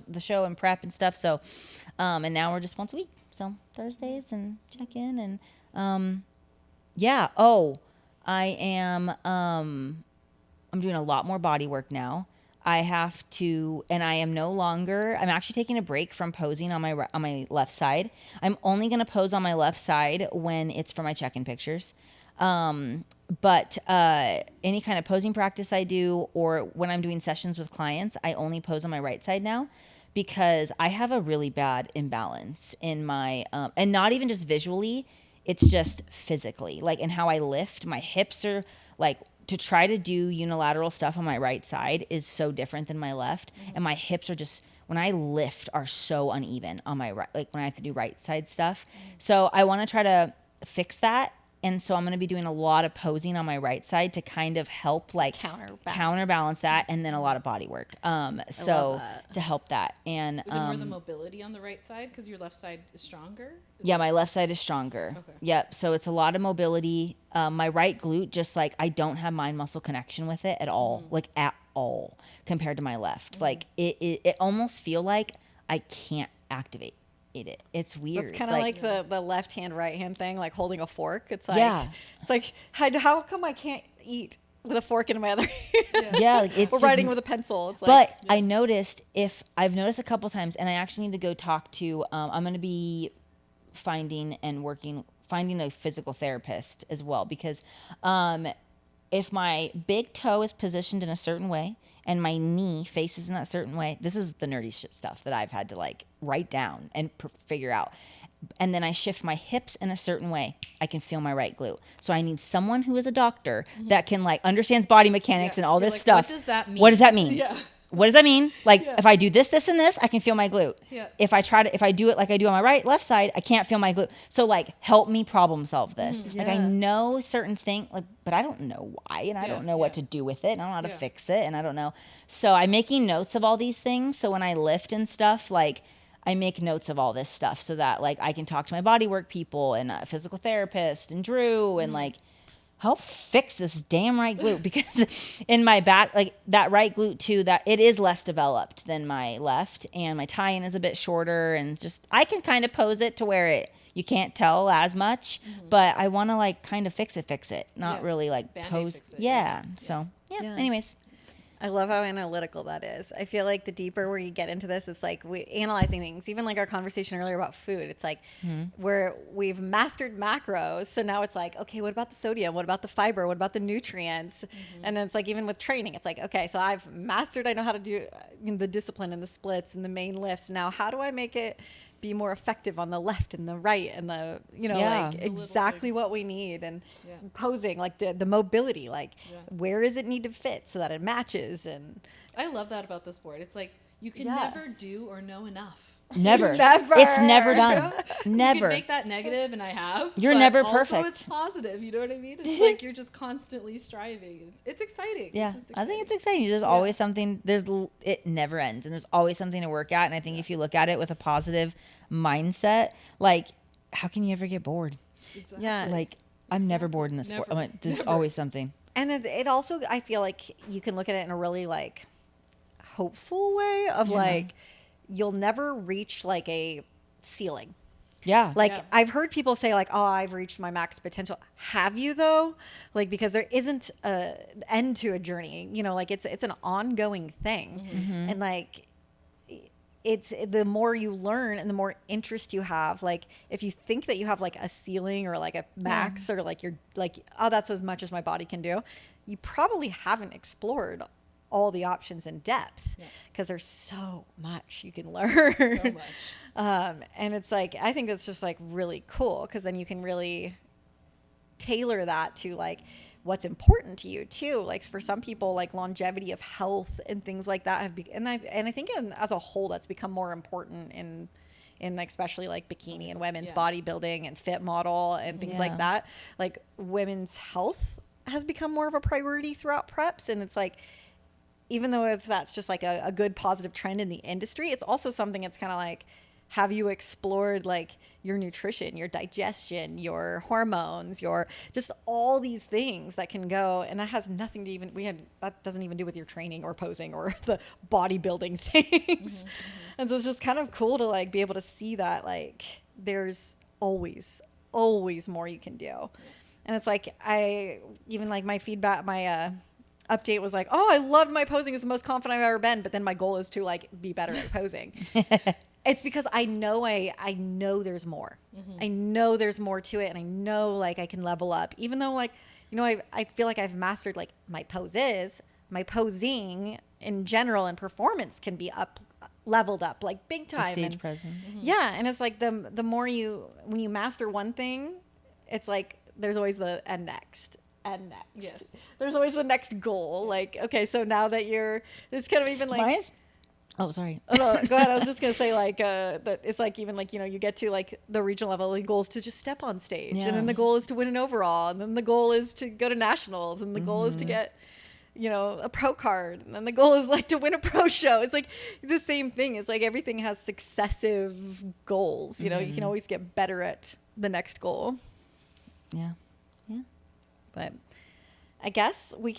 the show and prep and stuff. So, and now we're just once a week. So Thursdays and check in and, I am, I'm doing a lot more body work now. I have to, and I am no longer, I'm actually taking a break from posing on my left side. I'm only going to pose on my left side when it's for my check-in pictures. But any kind of posing practice I do, or when I'm doing sessions with clients, I only pose on my right side now because I have a really bad imbalance in my, and not even just visually, it's just physically, like in how I lift. My hips are like, to try to do unilateral stuff on my right side is so different than my left. And my hips are just, when I lift, are so uneven on my right, like when I have to do right side stuff. So I want to try to fix that. And so I'm going to be doing a lot of posing on my right side to kind of help like counterbalance that, and then a lot of body work. So to help that. And is it more the mobility on the right side because your left side is stronger? Yeah, my left side is stronger. Okay. Yep. So it's a lot of mobility. My right glute, just like I don't have mind muscle connection with it at all, like at all, compared to my left. Like it almost feel like I can't activate it. It's weird. It's kind of like the left hand, right hand thing, like holding a fork. It's like, it's like, how come I can't eat with a fork in my other hand? Yeah. Like it's or writing with a pencil. It's like, but I noticed I've noticed a couple times, and I actually need to go talk to, I'm going to be finding a physical therapist as well, because if my big toe is positioned in a certain way and my knee faces in that certain way, this is the nerdy shit stuff that I've had to like write down and figure out. And then I shift my hips in a certain way, I can feel my right glute. So I need someone who is a doctor that can like understands body mechanics and all this stuff. What does that mean? What does that mean? Yeah. What does that mean? Like if I do this, this, and this, I can feel my glute. Yeah. If I do it like I do on my left side, I can't feel my glute. So like, help me problem solve this. Like I know certain things, like, but I don't know why, and I don't know what to do with it, and I don't know how to fix it, and I don't know. So I'm making notes of all these things. So when I lift and stuff, like I make notes of all this stuff so that like I can talk to my bodywork people and a physical therapist and Drew and like help fix this damn right glute, because in my back, like that right glute too, that it is less developed than my left, and my tie-in is a bit shorter, and just I can kind of pose it to where you can't tell as much, but I want to like kind of fix it, not really like Band-Aid pose. fix it. Yeah. So anyways. I love how analytical that is. I feel like the deeper where you get into this, it's like we analyzing things. Even like our conversation earlier about food, it's like we've mastered macros. So now it's like, okay, what about the sodium? What about the fiber? What about the nutrients? And then it's like, even with training, it's like, okay, so I've mastered, I know how to do the discipline and the splits and the main lifts. Now, how do I make it be more effective on the left and the right and the, like exactly what we need, and posing, like the mobility, like where does it need to fit so that it matches. And I love that about the sport. It's like you can never do or know enough. Never. Never. It's never done. Never. You can make that negative, and I have. You're but never also perfect. It's positive. You know what I mean? It's like you're just constantly striving. It's exciting. Yeah, It's just exciting. I think it's exciting. There's always something. It never ends, and there's always something to work at. And I think if you look at it with a positive mindset, like how can you ever get bored? Exactly. yeah, Like I'm never bored in this sport. There's always something. and it also, I feel like you can look at it in a really like hopeful way of like, you'll never reach like a ceiling. Yeah. Like I've heard people say like, oh, I've reached my max potential. Have you though? Like, because there isn't a end to a journey, like it's an ongoing thing. And like, it's the more you learn and the more interest you have, like if you think that you have like a ceiling or like a max or like you're like, oh, that's as much as my body can do, you probably haven't explored all the options in depth, because there's so much you can learn. So much. And it's like, I think that's just like really cool, because then you can really tailor that to like what's important to you too. Like for some people, like longevity of health and things like that have and I think as a whole that's become more important in especially like bikini and women's bodybuilding and fit model and things like that. Like women's health has become more of a priority throughout preps, and it's like, even though if that's just like a good positive trend in the industry, it's also something that's kind of like, have you explored like your nutrition, your digestion, your hormones, your just all these things that can go, and that has nothing to that doesn't even do with your training or posing or the bodybuilding things. And so it's just kind of cool to like be able to see that like there's always more you can do. And it's like, my feedback, my update was like, oh, I loved my posing. It's the most confident I've ever been. But then my goal is to like be better at posing. It's because I know there's more. I know there's more to it, and I know like I can level up. Even though like, you know, I feel like I've mastered like my posing in general and performance can be leveled up like big The time. stage And presence. yeah, and it's like the more when you master one thing, it's like there's always the and next. And next. Yes. There's always the next goal. Like, okay, so now that it's kind of even like Mine's. Oh, sorry. Oh, no, go ahead. I was just gonna say like that it's like even like, you know, you get to like the regional level, the goal is to just step on stage, and then Yeah. the goal is to win an overall, and then the goal is to go to nationals, and the goal is to get, you know, a pro card, and then the goal is like to win a pro show. It's like the same thing. It's like everything has successive goals. You know, you can always get better at the next goal. Yeah. But I guess we've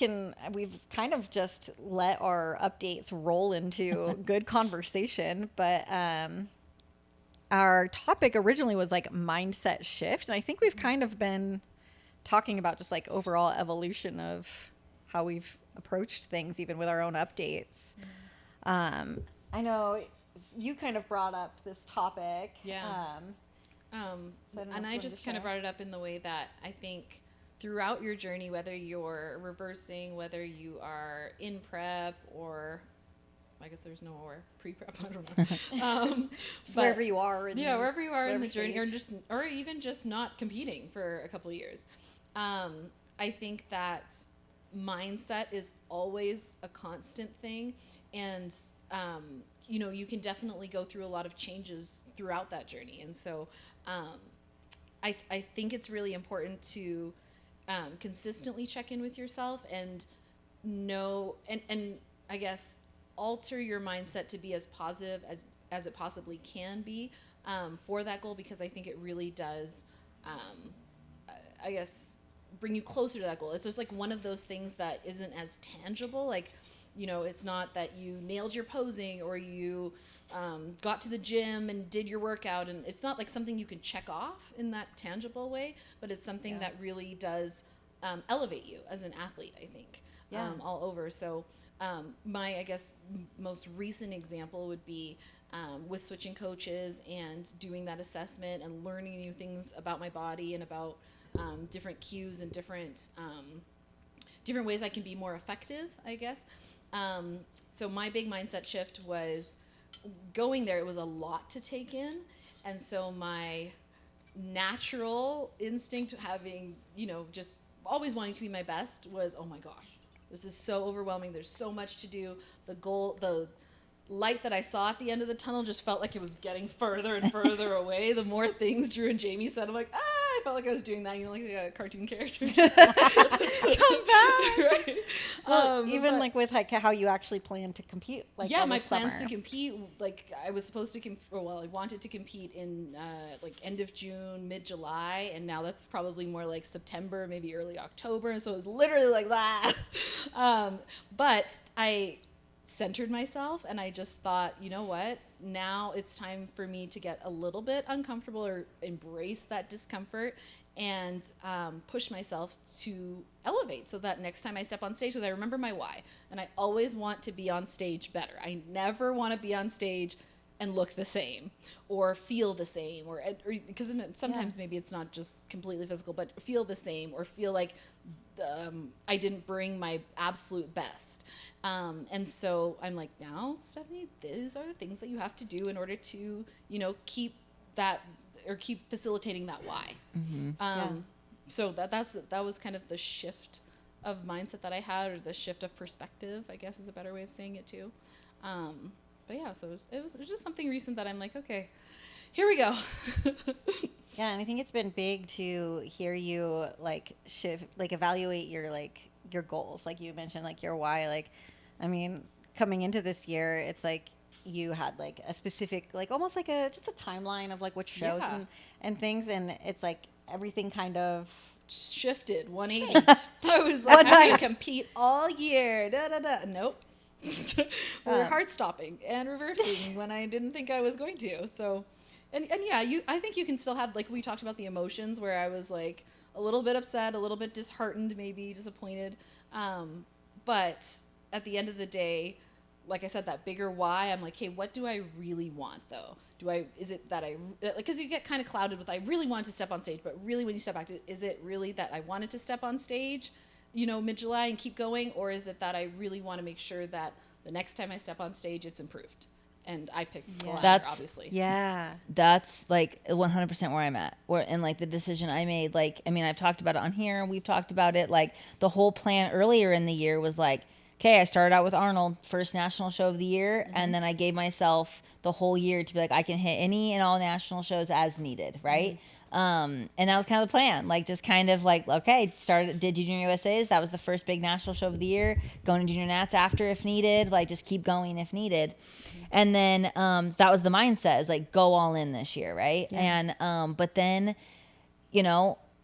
kind of just let our updates roll into good conversation. But our topic originally was like mindset shift. And I think we've kind of been talking about just like overall evolution of how we've approached things, even with our own updates. I know you kind of brought up this topic. Yeah. So I don't know if And you I wanted just to kind of share. brought it up in the way that I think throughout your journey, whether you're reversing, whether you are in prep, or I guess there's no or pre-prep, I don't know. Just but- wherever you are. wherever you are in the whatever journey, stage. or even just not competing for a couple of years. I think that mindset is always a constant thing, and you know, you can definitely go through a lot of changes throughout that journey, and so I think it's really important to consistently check in with yourself and know and I guess alter your mindset to be as positive as it possibly can be for that goal, because I think it really does I guess bring you closer to that goal. It's just like one of those things that isn't as tangible. Like, you know, it's not that you nailed your posing or you got to the gym and did your workout, and it's not like something you can check off in that tangible way, but it's something that really does elevate you as an athlete, I think, all over. So my, I guess, most recent example would be with switching coaches and doing that assessment and learning new things about my body and about different cues and different ways I can be more effective, I guess. So my big mindset shift was going there. It was a lot to take in. And so my natural instinct, having, you know, just always wanting to be my best, was, oh my gosh, this is so overwhelming. There's so much to do. The light that I saw at the end of the tunnel just felt like it was getting further and further away. The more things Drew and Jamie said, I'm like, I felt like I was doing that, you know, like a cartoon character. Come back. Right. Well, even But- like with like how you actually plan to compete. Like yeah, all my this plans summer. to compete, like I was supposed to I wanted to compete in like end of June, mid-July, and now that's probably more like September, maybe early October, and so it was literally like that. But I centered myself, and I just thought, you know what, now it's time for me to get a little bit uncomfortable or embrace that discomfort and push myself to elevate, so that next time I step on stage, because I remember my why, and I always want to be on stage better. I never want to be on stage and look the same or feel the same, or because sometimes maybe it's not just completely physical, but feel the same or feel like I didn't bring my absolute best. And so I'm like, now, Stephanie, these are the things that you have to do in order to, you know, keep that or keep facilitating that why. So that was kind of the shift of mindset that I had, or the shift of perspective, I guess is a better way of saying it too. But yeah, so it was just something recent that I'm like, okay, here we go. Yeah, and I think it's been big to hear you like shift, like evaluate your goals. Like you mentioned, like your why. Like, I mean, coming into this year, it's like you had like a specific, like almost like just a timeline of like what shows Yeah. and things, and it's like everything kind of. Shifted 180. I was like, I'm going to compete all year. Da, da, da. Nope. We're heart stopping and reversing when I didn't think I was going to. So, and yeah, I think you can still have, like we talked about, the emotions where I was like a little bit upset, a little bit disheartened, maybe disappointed. But at the end of the day, like I said, that bigger why. I'm like, hey, what do I really want though? Is it that because you get kind of clouded with, I really wanted to step on stage, but really when you step back, is it really that I wanted to step on stage, mid-July and keep going? Or is it that I really want to make sure that the next time I step on stage, it's improved? And I picked the latter, obviously. Yeah. That's like 100% where I'm at. And like the decision I made, like, I mean, I've talked about it on here. We've talked about it. Like the whole plan earlier in the year was like, okay, I started out with Arnold, first national show of the year. And then I gave myself the whole year to be like, I can hit any and all national shows as needed. Right. And that was kind of the plan. Like just kind of like, okay, did Junior USA's. That was the first big national show of the year. Going to Junior Nats after if needed, like just keep going if needed. And then so that was the mindset, is like go all in this year, right? Yeah. And but then,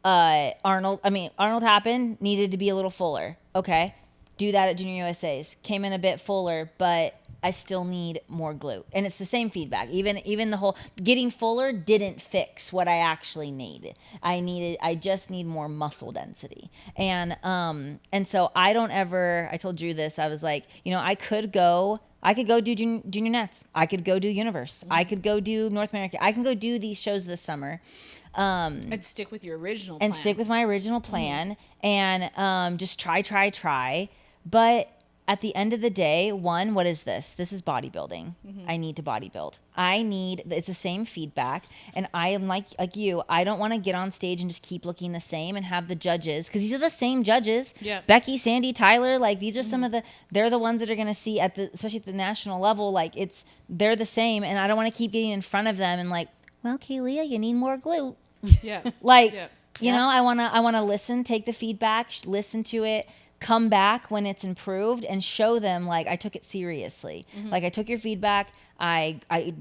Arnold happened, needed to be a little fuller. Okay, do that at Junior USA's. Came in a bit fuller, but I still need more glute. And it's the same feedback. Even the whole getting fuller didn't fix what I actually needed. I just need more muscle density. And so I told Drew this, I was like, I could go do junior Nets. I could go do Universe. I could go do North America. I can go do these shows this summer. And stick with your original plan. And stick with my original plan and just try. But at the end of the day, one, what is this? This is bodybuilding. I need to bodybuild. It's the same feedback. And I am like you, I don't want to get on stage and just keep looking the same and have the judges, because these are the same judges. Yeah. Becky, Sandy, Tyler, like these are they're the ones that are going to see especially at the national level, like they're the same. And I don't want to keep getting in front of them and like, well, Kaylia, you need more glute. Yeah. I want to listen, take the feedback, listen to it, come back when it's improved and show them like I took it seriously. Like I took your feedback, I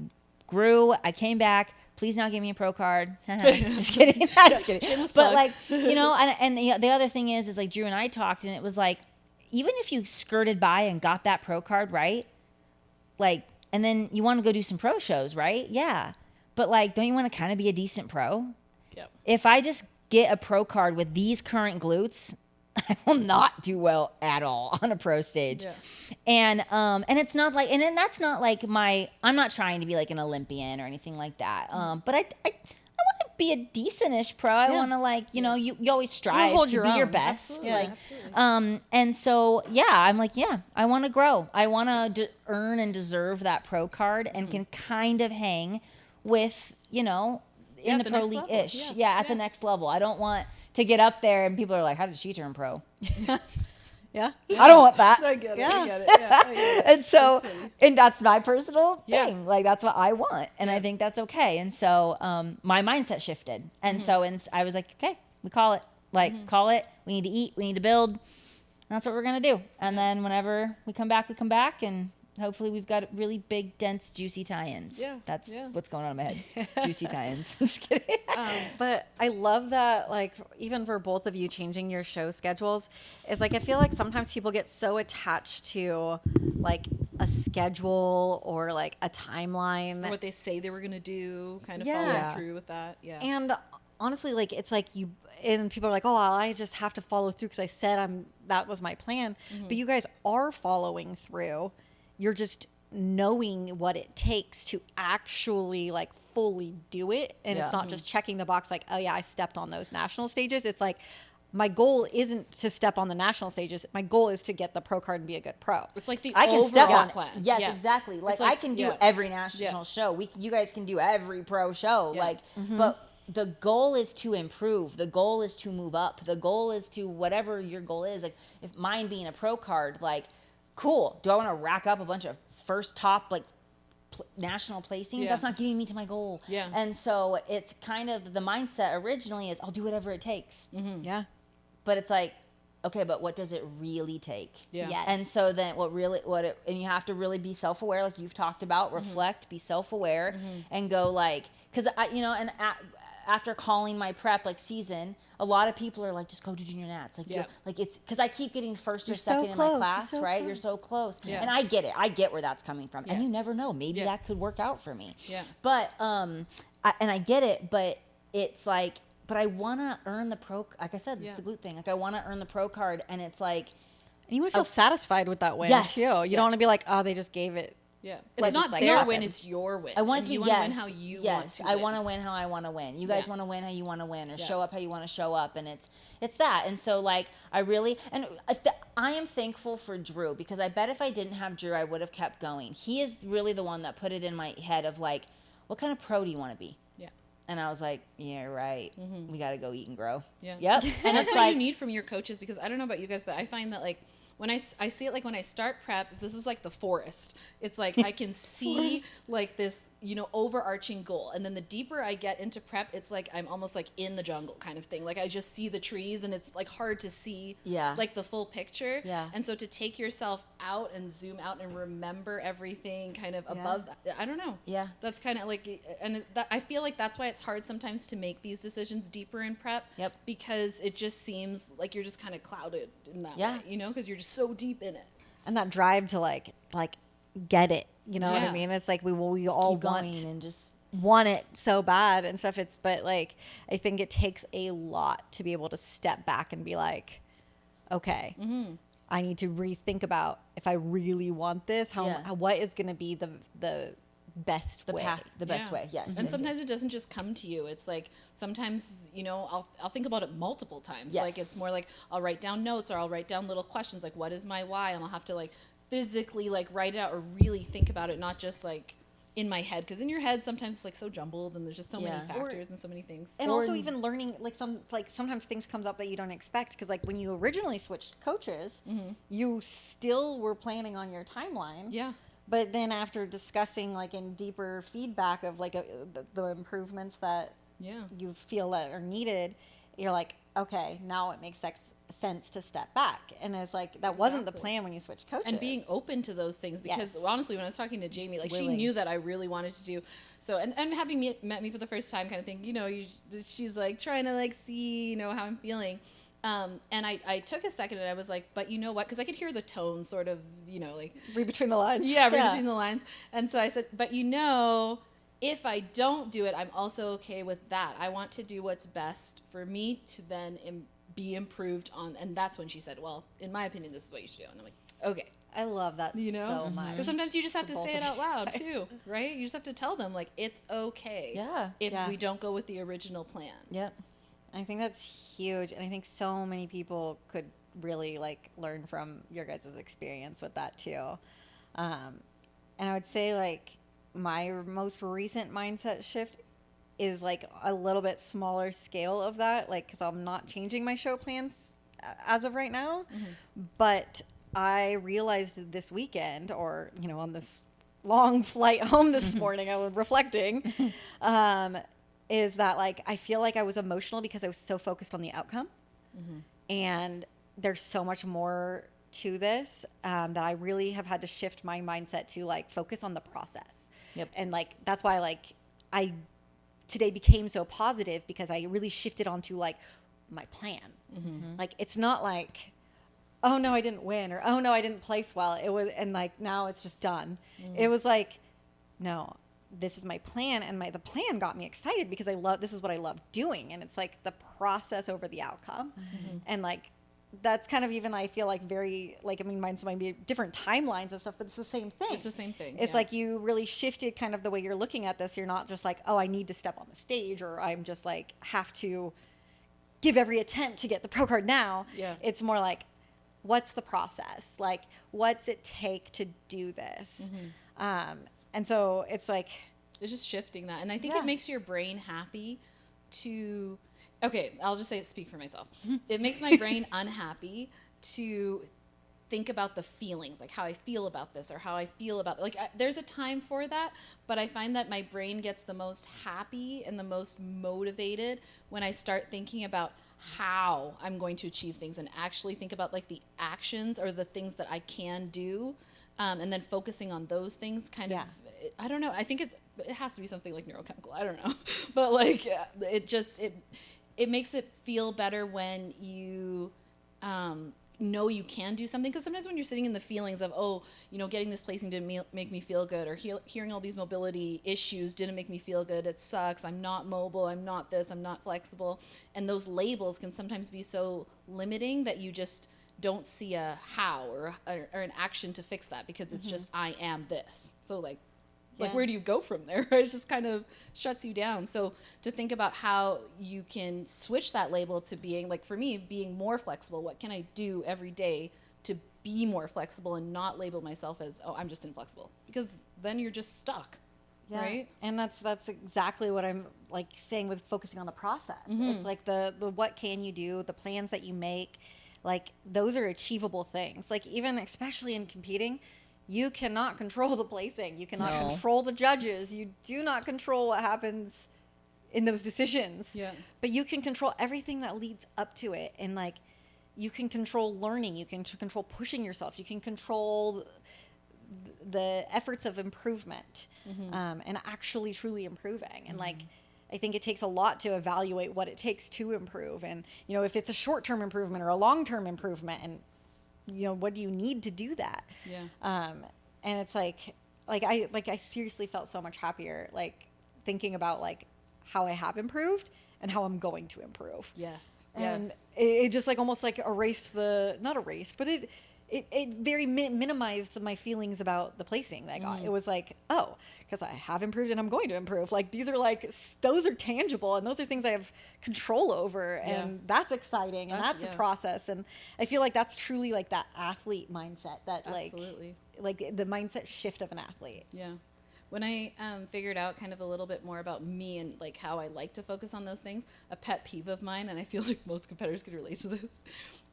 grew, I came back. Please now give me a pro card. Just kidding. Just kidding. But like, and the other thing is like Drew and I talked, and it was like, even if you skirted by and got that pro card, right? Like, and then you want to go do some pro shows, right? Yeah. But like, don't you want to kind of be a decent pro? Yep. If I just get a pro card with these current glutes, I will not do well at all on a pro stage. Yeah. And it's not like, and then that's not like I'm not trying to be like an Olympian or anything like that. But I want to be a decentish pro. I want to like, you always strive to be your best. Absolutely. Like, absolutely. And so, I'm like, I want to grow. I want to earn and deserve that pro card and can kind of hang with, in the pro league-ish. At the next level. I don't want to get up there and people are like, how did she turn pro? Yeah. I don't want that. I get it. Yeah. I get it. And so, and that's my personal thing. Like, that's what I want. And I think that's okay. And so, my mindset shifted. And so, I was like, okay, we call it. Like, call it. We need to eat. We need to build. And that's what we're going to do. And then whenever we come back, and hopefully we've got really big, dense, juicy tie-ins. Yeah. That's what's going on in my head. Juicy tie-ins. I'm just kidding. But I love that, like, even for both of you changing your show schedules, is like, I feel like sometimes people get so attached to like a schedule or like a timeline. Or what they say they were going to do, kind of following through with that. Yeah. And honestly, like, it's like and people are like, oh, I just have to follow through because I said that was my plan. But you guys are following through. You're just knowing what it takes to actually like fully do it. And it's not just checking the box like, oh yeah, I stepped on those national stages. It's like, my goal isn't to step on the national stages. My goal is to get the pro card and be a good pro. It's like I can step on plan. Yes, exactly. Like I can do every national show. You guys can do every pro show. Like, but the goal is to improve. The goal is to move up. The goal is to whatever your goal is. Like, if mine being a pro card, like, cool. Do I want to rack up a bunch of first top like national placings? Yeah. That's not getting me to my goal. Yeah. And so it's kind of the mindset originally is I'll do whatever it takes. Yeah. But it's like, okay, but what does it really take? Yeah. Yes. And so then and you have to really be self-aware, like you've talked about, reflect, be self-aware, and go like, because after calling my prep like season, a lot of people are like, just go to junior Nats. Like, like it's because I keep getting first or second in my class, right? You're so close. Yeah. And I get it. I get where that's coming from. Yes. And you never know. Maybe that could work out for me. Yeah. But, I get it, but it's like, but I want to earn the pro, like I said, it's the glute thing. Like I want to earn the pro card. And it's like, And you want to feel satisfied with that win Yes, too. You don't want to yes. be like, oh, they just gave it. Yeah, Like, it's just not like their happen. win; it's your win. I want And to you be, want to win how you want to. I win. want to win how I want to win. You guys Yeah. want to win how you want to win, or Yeah. show up how you want to show up, and it's that. And so like I really I am thankful for Drew, because I bet if I didn't have Drew, I would have kept going. He is really the one that put it in my head of like, what kind of pro do you want to be? Yeah. And I was like, yeah, right. We got to go eat and grow. Yeah. Yep. And that's it's what like, you need from your coaches, because I don't know about you guys, but I find that like when I see it, like when I start prep, if this is like the forest, it's like I can see like this, you know, overarching goal. And then the deeper I get into prep, it's like I'm almost like in the jungle kind of thing. Like I just see the trees and it's like hard to see like the full picture. Yeah. And so to take yourself out and zoom out and remember everything kind of above that, I don't know. Yeah. That's kind of like, and I feel like that's why it's hard sometimes to make these decisions deeper in prep. Yep. Because it just seems like you're just kind of clouded in that Yeah. way, you know, because you're just so deep in it. And that drive to like get it. You know what I Yeah. mean? It's like we all keep going want and just it so bad and stuff. But like I think it takes a lot to be able to step back and be like, okay, I need to rethink about if I really want this. What is going to be the best the way? path, the best Yeah. way. Yes. And yes, sometimes it doesn't just come to you. It's like sometimes, you know, I'll think about it multiple times. Yes. Like it's more like I'll write down notes or I'll write down little questions like what is my why, and I'll have to like physically like write it out or really think about it, not just like in my head, because in your head sometimes it's like so jumbled and there's just so many Yeah. factors and so many things. And also even learning sometimes things comes up that you don't expect, because like when you originally switched coaches, you still were planning on your timeline. Yeah. But then after discussing like in deeper feedback of like the improvements that Yeah. you feel that are needed, you're like, okay, now it makes sense to step back. And it's like that wasn't the Exactly. plan when you switched coaches. And being open to those things, because Yes. honestly, when I was talking to Jamie, like she Willing. knew that I really wanted to do so, and having met me for the first time kind of thing, you know, she's like trying to like see, you know, how I'm feeling. And I took a second and I was like, but you know what? Because I could hear the tone sort of, you know, like read between the lines. read between the lines. And so I said, but you know, if I don't do it, I'm also okay with that. I want to do what's best for me to then be improved on. And that's when she said, well, in my opinion, this is what you should do. And I'm like, okay. I love that You know? so much. Because sometimes you just have For to both say it of out you loud guys. too, right? You just have to tell them like it's okay Yeah. if Yeah. we don't go with the original plan. Yep. I think that's huge, and I think so many people could really like learn from your guys' experience with that too. And I would say like my most recent mindset shift is like a little bit smaller scale of that, like because I'm not changing my show plans as of right now, but I realized this weekend, or you know, on this long flight home this morning, I was reflecting. Is that like I feel like I was emotional because I was so focused on the outcome, and there's so much more to this that I really have had to shift my mindset to like focus on the process. Yep. And like that's why like I today became so positive, because I really shifted onto like my plan. Like it's not like, oh no, I didn't win, or oh no, I didn't place well. It was, and like now it's just done. It was like, no, this is my plan, and the plan got me excited because this is what I love doing, and it's like the process over the outcome. And like that's kind of even I feel like very like, I mean, mine's might be different timelines and stuff, but it's the same thing. It's the same thing. It's yeah. like you really shifted kind of the way you're looking at this. You're not just like, oh, I need to step on the stage, or I'm just like have to give every attempt to get the pro card now. Yeah. It's more like, what's the process? Like, what's it take to do this? And so it's like, It's just shifting that. And I think Yeah. it makes your brain happy to, okay, I'll just speak for myself. It makes my brain unhappy to think about the feelings, like how I feel about this or how I feel about, like there's a time for that, but I find that my brain gets the most happy and the most motivated when I start thinking about how I'm going to achieve things and actually think about like the actions or the things that I can do. And then focusing on those things kind of, I don't know. I think it has to be something like neurochemical. I don't know. But like it makes it feel better when you know you can do something. Because sometimes when you're sitting in the feelings of, oh, you know, getting this placing didn't make me feel good, or hearing all these mobility issues didn't make me feel good. It sucks. I'm not mobile. I'm not this. I'm not flexible. And those labels can sometimes be so limiting that you just don't see a how or an action to fix that, because it's just, I am this. So like where do you go from there? It just kind of shuts you down. So to think about how you can switch that label to being, like for me, being more flexible. What can I do every day to be more flexible and not label myself as, oh, I'm just inflexible? Because then you're just stuck. Yeah. Right. And that's exactly what I'm like saying with focusing on the process. It's like the what can you do, the plans that you make, like those are achievable things. Like even especially in competing, you cannot control the placing. You cannot control the judges. You do not control what happens in those decisions. Yeah. But you can control everything that leads up to it. And like you can control learning. You can control pushing yourself. You can control the efforts of improvement and actually truly improving. And like I think it takes a lot to evaluate what it takes to improve. And, you know, if it's a short-term improvement or a long-term improvement, and you know, what do you need to do that? Yeah. And it's like I seriously felt so much happier, like thinking about like how I have improved and how I'm going to improve. Yes. And it just like almost like not erased, but it very minimized my feelings about the placing that I got. It was like, oh, because I have improved and I'm going to improve. Like these are like, those are tangible and those are things I have control over, and that's exciting, and that's a process. And I feel like that's truly like that athlete mindset, that like the mindset shift of an athlete. Yeah. When I figured out kind of a little bit more about me and like how I like to focus on those things, a pet peeve of mine, and I feel like most competitors could relate to this,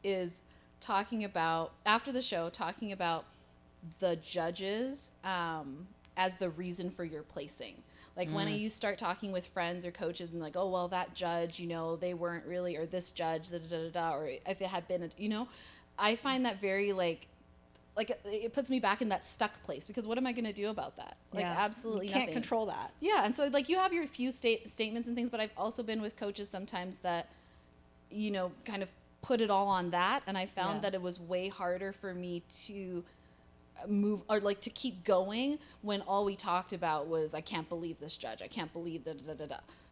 is talking about, after the show, talking about the judges as the reason for your placing. Like when you start talking with friends or coaches and like, oh, well, that judge, you know, they weren't really, or this judge, or if it had been, you know, I find that very like it puts me back in that stuck place, because what am I going to do about that? Like absolutely nothing. You can't control that. Yeah. And so like you have your few statements and things, but I've also been with coaches sometimes that, you know, kind of put it all on that, and I found that it was way harder for me to move or like to keep going when all we talked about was, I can't believe this judge, I can't believe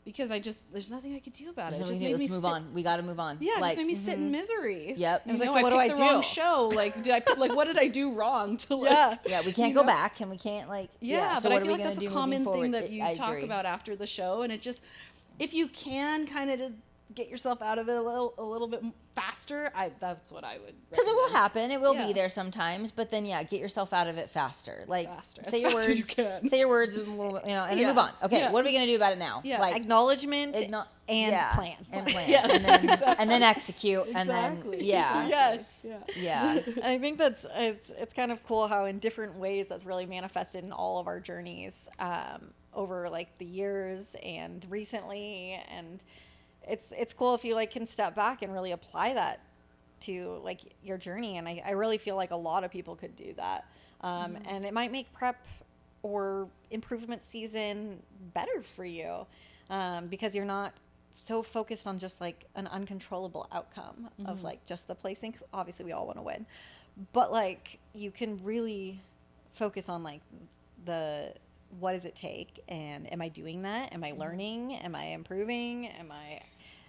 because there's nothing I could do about it. It just made me move on. We got to move on. Yeah, it just made me sit in misery. Yep. And like, so what do I do? Wrong show. Like, what did I do wrong to like? Yeah, we can't go back, and we can't like. Yeah, so but what I feel like that's a common thing that you talk agree. about after the show, and it just, if you can kind of just get yourself out of it a little bit faster, that's what I would, because it will happen, it will be there sometimes, but then get yourself out of it faster. Like say your words, say your words, you know, and then move on. Okay, what are we gonna do about it now? Like acknowledgement and plan. Yes. And then execute, and then yes. I think that's it's kind of cool how in different ways that's really manifested in all of our journeys over like the years and recently. And it's cool if you like can step back and really apply that to like your journey. And I really feel like a lot of people could do that. And it might make prep or improvement season better for you, because you're not so focused on just like an uncontrollable outcome of like just the placing. 'Cause obviously we all want to win, but like you can really focus on like what does it take, and am I doing that? Am I learning? Am I improving? Am I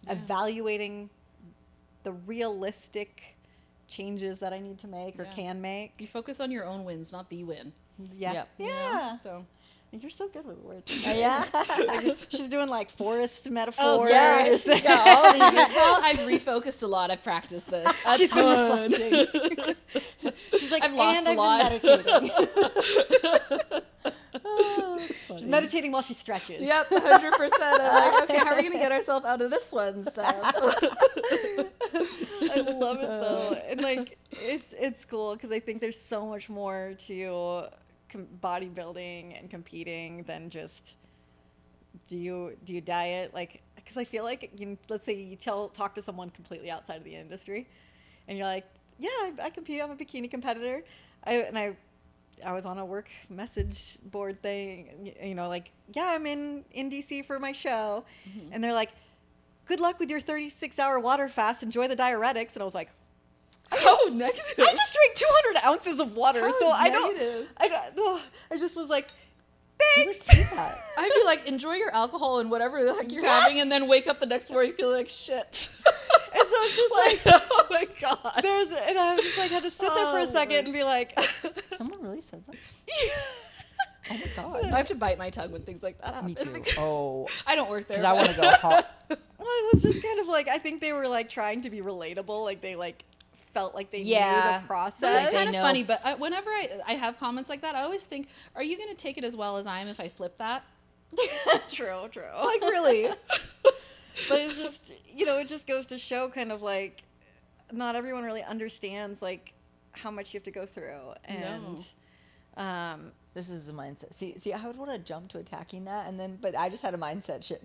evaluating the realistic changes that I need to make or can make? You focus on your own wins, not the win. Yeah. You know? So you're so good with words. She's doing like forest metaphors. Oh, yeah. She's got all these. Well, I've refocused a lot. I've practiced this. She's been reflecting. She's like, I've lost a lot. Meditating. She's meditating while she stretches. Yep, 100%. I'm like, okay, how are we going to get ourselves out of this one stuff? I love it though. And like, it's cool because I think there's so much more to bodybuilding and competing than just do you diet, like, because I feel like let's say you talk to someone completely outside of the industry and you're like, yeah, I compete, I'm a bikini competitor, I was on a work message board thing, you know, like, yeah, I'm in DC for my show, and they're like, good luck with your 36-hour water fast, enjoy the diuretics. And I was like, oh, negative. I just drank 200 ounces of water. How so negative. I just was like, thanks. I'd be like, enjoy your alcohol and whatever the heck you're having, and then wake up the next morning feeling like shit. And so was just like, oh my god. and I was just like, had to sit there for a second and be like, Someone really said that. Oh my god. I have to bite my tongue when things like that happen. Me too. because Oh, I don't work there. because I want to go hot. well, it was just kind of like, I think they were like trying to be relatable. Like they like felt like they knew Yeah. the But process. it's kind of know. funny, but whenever I have comments like that, I always think, are you going to take it as well as I am if I flip that? True. Like, really? But it's just, it just goes to show kind of like not everyone really understands like how much you have to go through. And This is a mindset. See, I would want to jump to attacking that, but I just had a mindset shift.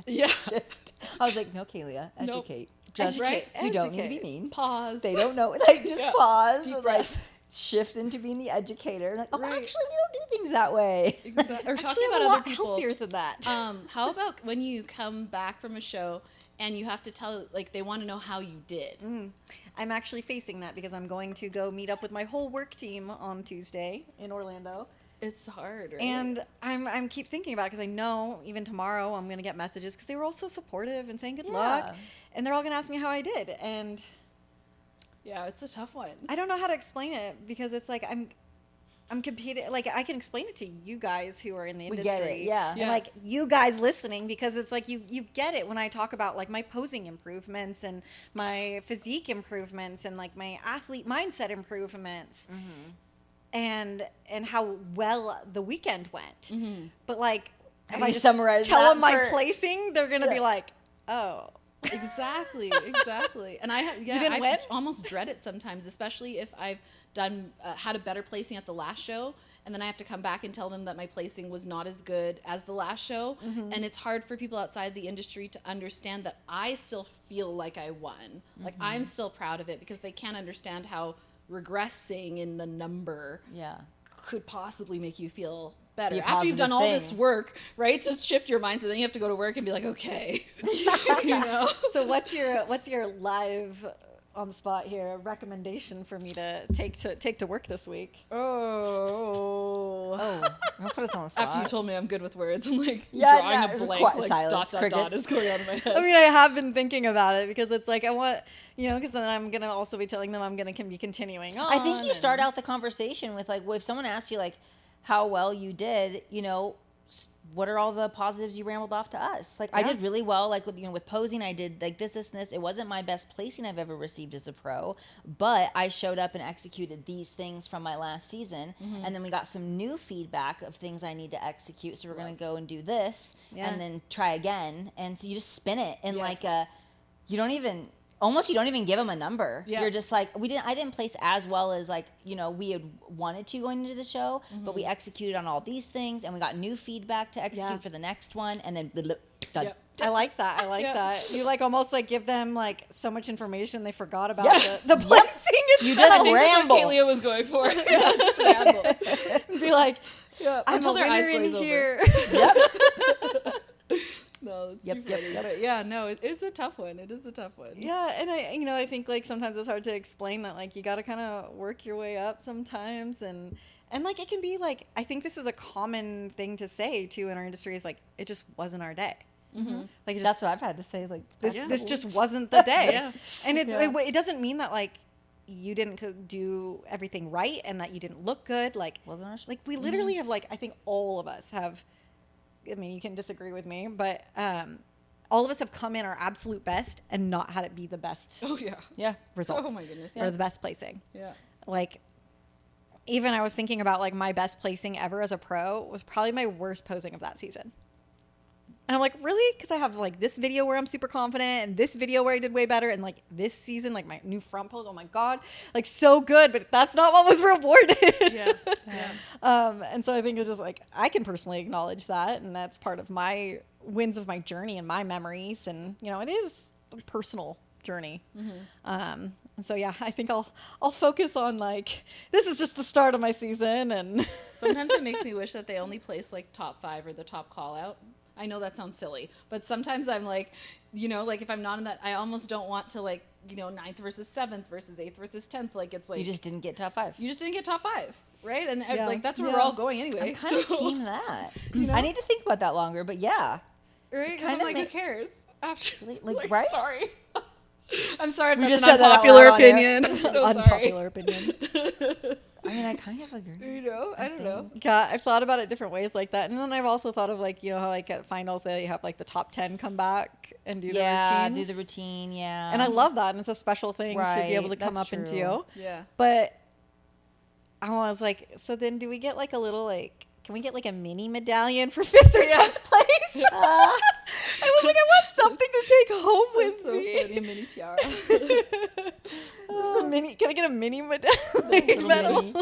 Yeah. Shift. I was like, no, Kaylia, Nope. educate. Just Right? you don't need to be Educate. mean. Pause. They don't know. Like, just Yeah. pause. Deep Like, breath. shift into being the educator. Like, oh, Right. actually, we don't do things that way. Exactly. Or actually, talking I'm about a other lot people. healthier than that. How about when you come back from a show and you have to tell, like, they want to know how you did? I'm actually facing that because I'm going to go meet up with my whole work team on Tuesday in Orlando. It's hard, right? And I'm keep thinking about it because I know even tomorrow I'm going to get messages because they were all so supportive and saying good luck. Yeah. And they're all going to ask me how I did. And yeah, it's a tough one. I don't know how to explain it because it's like I'm competing. Like I can explain it to you guys who are in the We industry. get it, yeah. And Yeah. like you guys listening because it's like you get it when I talk about like my posing improvements and my physique improvements and like my athlete mindset improvements. And how well the weekend went. But like Have if I you just summarized tell that them my for- placing, they're gonna be Yeah. like, oh. Exactly. And I didn't I win? almost dread it sometimes, especially if I've done had a better placing at the last show, and then I have to come back and tell them that my placing was not as good as the last show, and it's hard for people outside the industry to understand that I still feel like I won, like I'm still proud of it, because they can't understand how regressing in the number Yeah. could possibly make you feel better Be a after you've done positive all this thing. work, right? To shift your mindset, then you have to go to work and be like, okay, you know. So what's your live on the spot here recommendation for me to take to work this week? Oh. Don't put us on the spot. After you told me I'm good with words, I'm like Yeah, drawing no, a blank, quiet like silence, dot crickets. is going out of my head. I mean, I have been thinking about it because it's like I want, because then I'm gonna also be telling them I'm gonna be continuing on. I think you start and- out the conversation with like, if someone asks you like how well you did, what are all the positives you rambled off to us? Like I Yeah. did really well, like with posing, I did like this and this. It wasn't my best placing I've ever received as a pro, but I showed up and executed these things from my last season. And then we got some new feedback of things I need to execute. So we're going to go and do this Yeah. and then try again. And so you just spin it in Yes. like you don't even give them a number. Yeah. You're just like, I didn't place as well as like, we had wanted to going into the show, but we executed on all these things and we got new feedback to execute Yeah. for the next one. And then done. Yep. I like that. I like Yeah. that. You like almost like give them like so much information they forgot about Yeah. the placing itself. You just I think ramble. that's what Kaylia was going for. Yeah, just ramble. Be like, Yeah, I'm until a their eyes winner in glaze over. here. No, that's Yep, too yep, funny. yep. But yeah, no, it's a tough one. It is a tough one. Yeah, and I think like sometimes it's hard to explain that like you got to kind of work your way up sometimes, and like it can be like I think this is a common thing to say too in our industry is like it just wasn't our day. Like it That's just, what I've had to say. Like this just wasn't the day. Yeah. And it, Yeah. it doesn't mean that like you didn't do everything right and that you didn't look good. Like wasn't our show. like we literally have like I think all of us have. I mean, you can disagree with me, but all of us have come in our absolute best and not had it be the best Oh yeah. Yeah. result Oh my goodness. or Yes. the best placing. Yeah. Like, even I was thinking about like my best placing ever as a pro was probably my worst posing of that season. And I'm like, really? Because I have like this video where I'm super confident and this video where I did way better. And like this season, like my new front pose, oh my God, like so good, but that's not what was rewarded. Yeah. Yeah. And so I think it's just like, I can personally acknowledge that. And that's part of my wins of my journey and my memories. And, it is a personal journey. And so, yeah, I think I'll focus on like, this is just the start of my season. And Sometimes it makes me wish that they only place like top 5 or the top call out. I know that sounds silly, but sometimes I'm like, like if I'm not in that, I almost don't want to like, 9th versus 7th versus 8th versus 10th. Like it's like You just didn't get top 5. you just didn't get top 5, right? And Yeah. like that's where Yeah. we're all going anyway. I'm kind of so- team that. I need to think about that longer, but yeah. right? 'Cause kinda I'm like, who ma- cares? After Like, right? Sorry. I'm sorry if We that's just an said that out unpopular loud on air. opinion. I'm so sorry. Unpopular opinion. I mean, I kind of agree. You know, I don't know. Yeah, I've thought about it different ways like that. And then I've also thought of like, you know, how like at finals they have like the top 10 come back and do Yeah, the do routines. the routine. Yeah. And I love that. And it's a special thing to be able to Right, come that's up into. true. Yeah. But I was like, so then do we get like a little like, can we get like a mini medallion for 5th or 10th place? I was like, I want something to take home with That's so me. funny, a mini tiara. Just a mini. Can I get a mini Little medal? mini.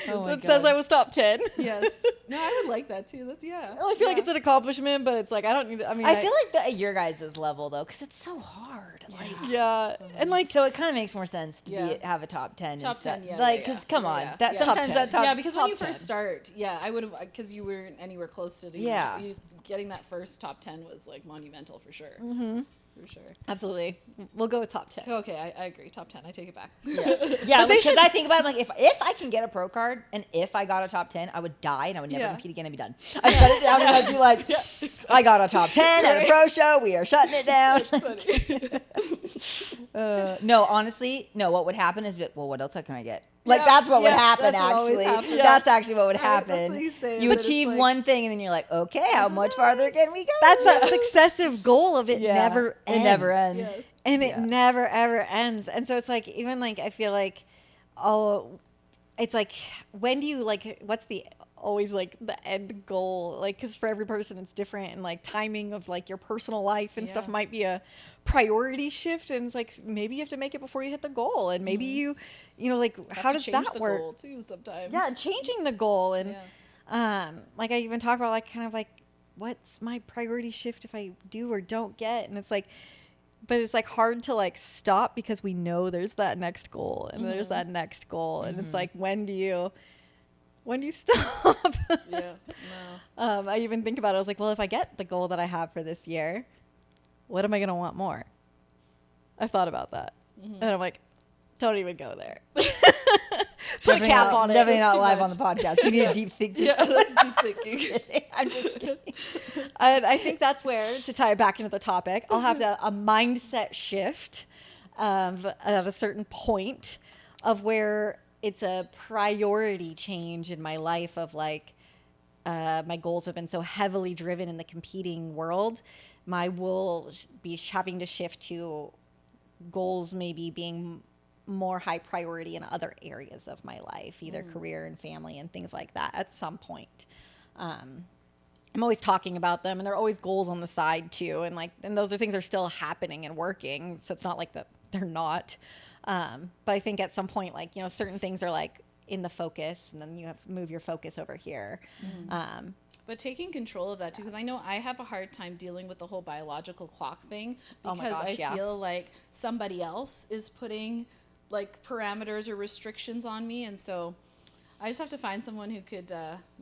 Oh my That says God. I was top 10. Yes. No, I would like that too. That's yeah. Well, I feel like it's an accomplishment, but it's like I don't need. I mean, I feel like at your guys' level though, because it's so hard. Like, yeah, and like so it kind of makes more sense to Yeah. have a top 10 Top instead. 10, yeah, Like, yeah, because yeah. come Yeah, on, yeah. that Yeah. sometimes Top that 10. Yeah, because when top you 10. first start, I would have, because you weren't anywhere close to Yeah. getting that first top 10 was like monumental for sure. Mm-hmm. For sure. Absolutely, we'll go with top 10. Okay, I agree. Top 10. I take it back. Yeah, because I think about it, like if I can get a pro card and if I got a top 10, I would die and I would never Yeah. compete again and be done. I'd shut it down and I'd be like, I got a top 10 at a pro show. We are shutting it down. No, honestly, no. What would happen is, well, what else can I get? Like Yeah, that's what would yeah, happen. that's what always Actually, happens. that's actually what would Right, that's happen. what you say, You but it's achieve like- one thing and then you're like, okay, how much farther can we go? That's that successive goal of it Yeah, never ends. It never ends. Yes. And it Yeah. never ever ends. And so it's like even like I feel like it's like when do you like what's the always like the end goal, like because for every person it's different, and like timing of like your personal life and stuff Yeah. might be a priority shift, and it's like maybe you have to make it before you hit the goal, and maybe you know like how does change that the work? goal too sometimes. Yeah, changing the goal. And Yeah. like I even talk about like kind of like what's my priority shift if I do or don't get, and it's like but it's like hard to like stop because we know there's that next goal and there's that next goal, and it's like when do you stop? Yeah. No. I even think about it. I was like, well, if I get the goal that I have for this year, what am I going to want more? I've thought about that. And I'm like, don't even go there. Put a cap on it. Definitely It's not too live much. on the podcast. We need a deep think. Yeah, that's deep thinking. I'm just kidding. And I think that's where, to tie it back into the topic, I'll have a mindset shift at a certain point of where it's a priority change in my life of like, my goals have been so heavily driven in the competing world. My will be having to shift to goals maybe being more high priority in other areas of my life, either career and family and things like that at some point. I'm always talking about them, and there are always goals on the side too. And like, and those are things that are still happening and working. So it's not like that they're not. But I think at some point, like, you know, certain things are like in the focus, and then you have to move your focus over here. But taking control of that too, because I know I have a hard time dealing with the whole biological clock thing Oh my because gosh, I yeah. feel like somebody else is putting like parameters or restrictions on me, and so I just have to find someone who could